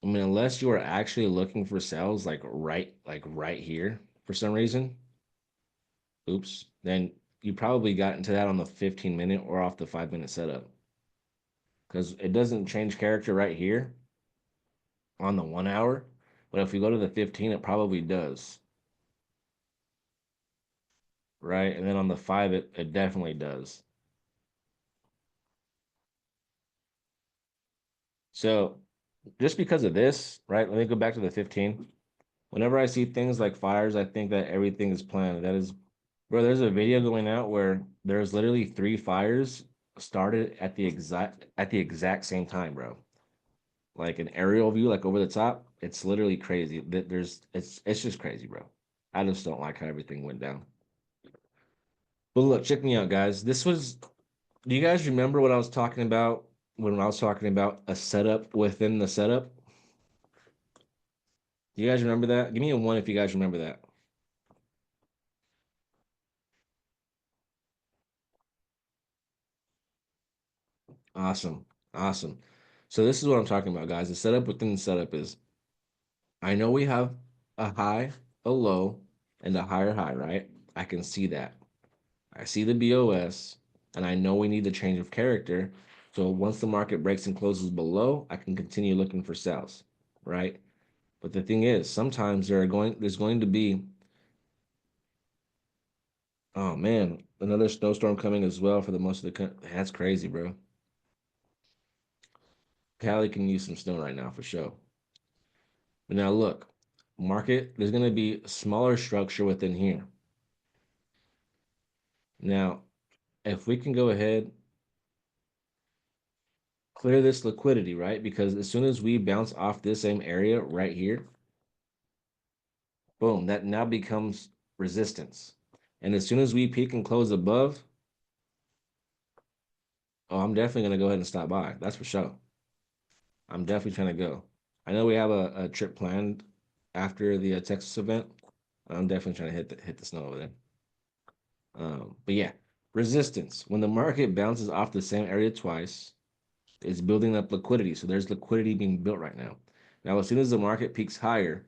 I mean, unless you are actually looking for sales like right here for some reason, oops, then you probably got into that on the 15-minute or off the 5-minute setup. Because it doesn't change character right here on the 1 hour. But if we go to the 15, it probably does. Right? And then on the 5, it definitely does. So just because of this, right? Let me go back to the 15. Whenever I see things like fires, I think that everything is planned. That is, bro, there's a video going out where there's literally three fires started at the exact same time, bro. Like an aerial view, like over the top. It's literally crazy. It's just crazy, bro. I just don't like how everything went down. But look, check me out, guys. Do you guys remember what I was talking about when I was talking about a setup within the setup? Do you guys remember that? Give me a one if you guys remember that. Awesome. Awesome. So this is what I'm talking about, guys. The setup within the setup is I know we have a high, a low, and a higher high, right? I can see that. I see the BOS, and I know we need the change of character. So once the market breaks and closes below, I can continue looking for sells, right? But the thing is, sometimes there's going to be, oh man, another snowstorm coming as well for the most of the country. That's crazy, bro. Cali can use some snow right now for sure. But now look, market, there's going to be a smaller structure within here. Now, if we can go ahead, clear this liquidity, right? Because as soon as we bounce off this same area right here, boom, that now becomes resistance. And as soon as we peak and close above, oh, I'm definitely going to go ahead and stop by. That's for sure. I'm definitely trying to go. I know we have a trip planned after the Texas event. I'm definitely trying to hit the snow over there. But yeah, resistance. When the market bounces off the same area twice, it's building up liquidity. So there's liquidity being built right now. Now, as soon as the market peaks higher,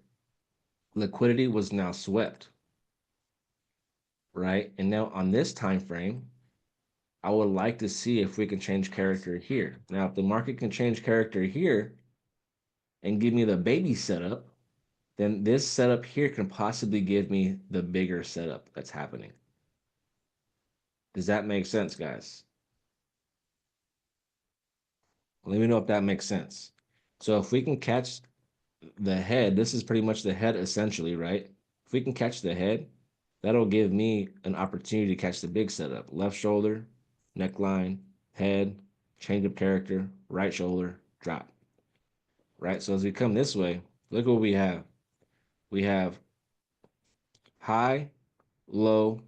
liquidity was now swept, right? And now on this time frame, I would like to see if we can change character here. Now, if the market can change character here and give me the baby setup, then this setup here can possibly give me the bigger setup that's happening. Does that make sense, guys? Let me know if that makes sense. So if we can catch the head, this is pretty much the head essentially, right? If we can catch the head, that'll give me an opportunity to catch the big setup. Left shoulder, neckline, head, change of character, right shoulder, drop. Right? So as we come this way, look what we have. We have high, low,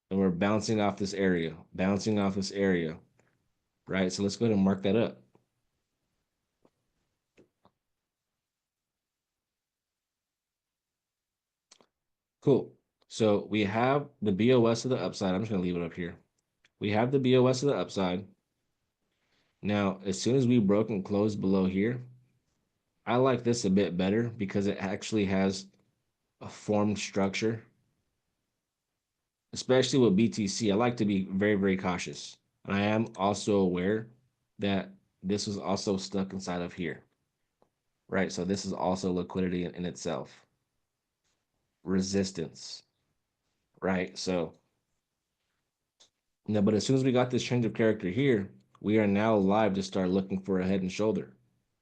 and we're bouncing off this area, right? So let's go ahead and mark that up. Cool. So we have the BOS of the upside. I'm just going to leave it up here. We have the BOS of the upside. Now, as soon as we broke and closed below here, I like this a bit better because it actually has a formed structure, especially with BTC. I like to be very, very cautious. And I am also aware that this was also stuck inside of here, right? So this is also liquidity in itself, resistance, right? So, no, but as soon as we got this change of character here, we are now live to start looking for a head and shoulder.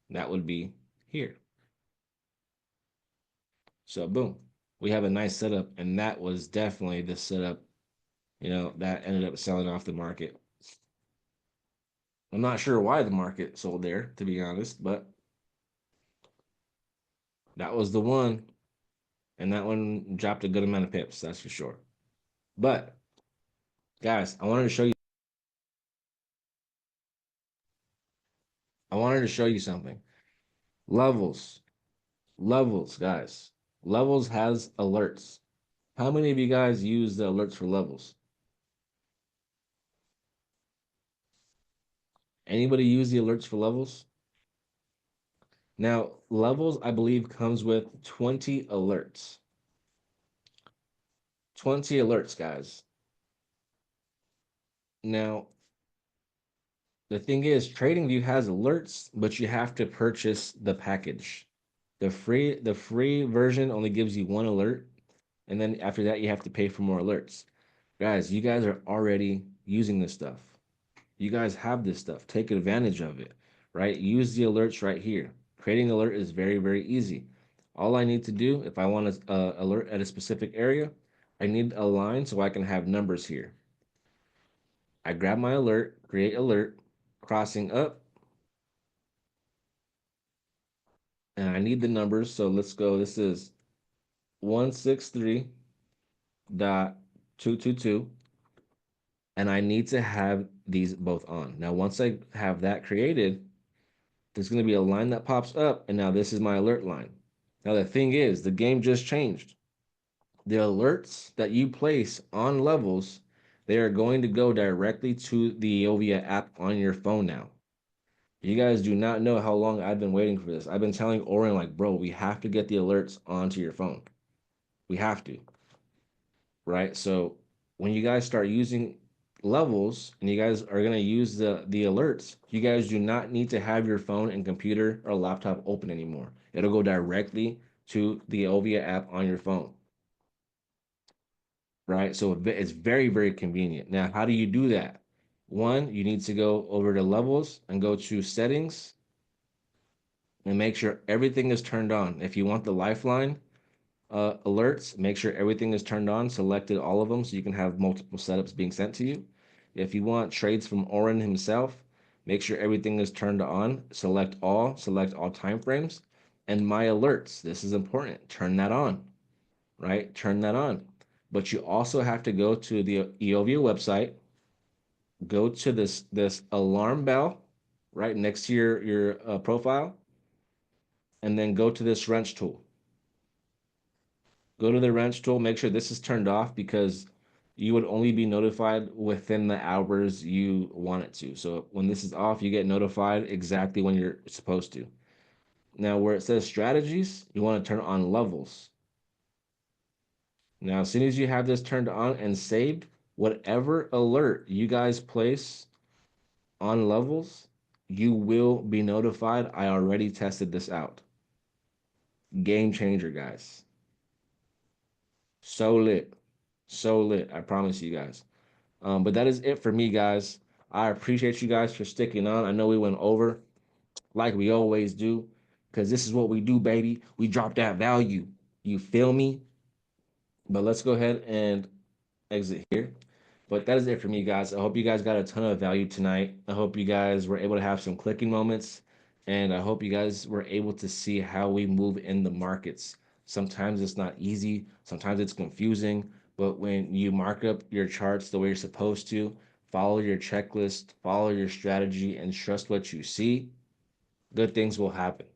That would be here. So boom, we have a nice setup, and that was definitely the setup, that ended up selling off the market. I'm not sure why the market sold there, to be honest, but that was the one, and that one dropped a good amount of pips, that's for sure. But guys, I wanted to show you something. Levels, levels, guys. Levels has alerts. How many of you guys use the alerts for levels? Anybody use the alerts for levels? Now, levels, I believe, comes with 20 alerts. 20 alerts, guys. Now, the thing is, TradingView has alerts, but you have to purchase the package. The free version only gives you one alert, and then after that, you have to pay for more alerts. Guys, you guys are already using this stuff. You guys have this stuff. Take advantage of it, right? Use the alerts right here. Creating alert is very, very easy. All I need to do, if I want to alert at a specific area, I need a line so I can have numbers here. I grab my alert, create alert, crossing up, and I need the numbers. So let's go. This is 163.222, and I need to have these both on. Now, once I have that created, there's going to be a line that pops up, and now this is my alert line. Now, the thing is, the game just changed. The alerts that you place on levels, they are going to go directly to the Eovia app on your phone now. You guys do not know how long I've been waiting for this. I've been telling Oren, like, bro, we have to get the alerts onto your phone. We have to, right? So when you guys start using levels and you guys are going to use the alerts, you guys do not need to have your phone and computer or laptop open anymore. It'll go directly to the Ovia app on your phone, right? So it's very, very convenient. Now, how do you do that? One, you need to go over to levels and go to settings and make sure everything is turned on. If you want the lifeline alerts, make sure everything is turned on, selected all of them so you can have multiple setups being sent to you. If you want trades from Oren himself, make sure everything is turned on, select all timeframes, and my alerts. This is important. Turn that on, right? Turn that on. But you also have to go to the Eovia website, go to this alarm bell right next to your profile, and then go to this wrench tool. Go to the wrench tool, make sure this is turned off because you would only be notified within the hours you want it to. So when this is off, you get notified exactly when you're supposed to. Now, where it says strategies, you want to turn on levels. Now, as soon as you have this turned on and saved, whatever alert you guys place on levels, you will be notified. I already tested this out. Game changer, guys. So lit. So lit. I promise you guys. But that is it for me, guys. I appreciate you guys for sticking on. I know we went over like we always do, because this is what we do, baby. We drop that value. You feel me? But let's go ahead and exit here. But that is it for me, guys. I hope you guys got a ton of value tonight. I hope you guys were able to have some clicking moments. And I hope you guys were able to see how we move in the markets. Sometimes it's not easy, sometimes it's confusing. But when you mark up your charts the way you're supposed to, follow your checklist, follow your strategy, and trust what you see, good things will happen,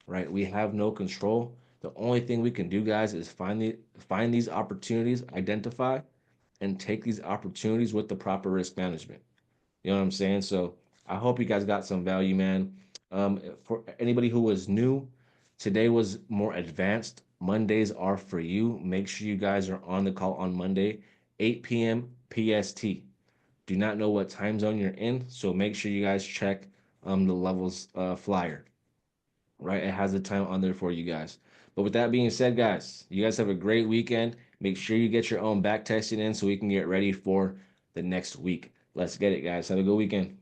right? We have no control. The only thing we can do, guys, is find these opportunities, identify, and take these opportunities with the proper risk management. You know what I'm saying? So I hope you guys got some value, man. For anybody who was new, today was more advanced. Mondays are for you. Make sure you guys are on the call on Monday, 8 p.m. PST. Do not know what time zone you're in, so make sure you guys check the levels flyer, right? It has the time on there for you guys. But with that being said, guys, you guys have a great weekend. Make sure you get your own back testing in so we can get ready for the next week. Let's get it, guys. Have a good weekend.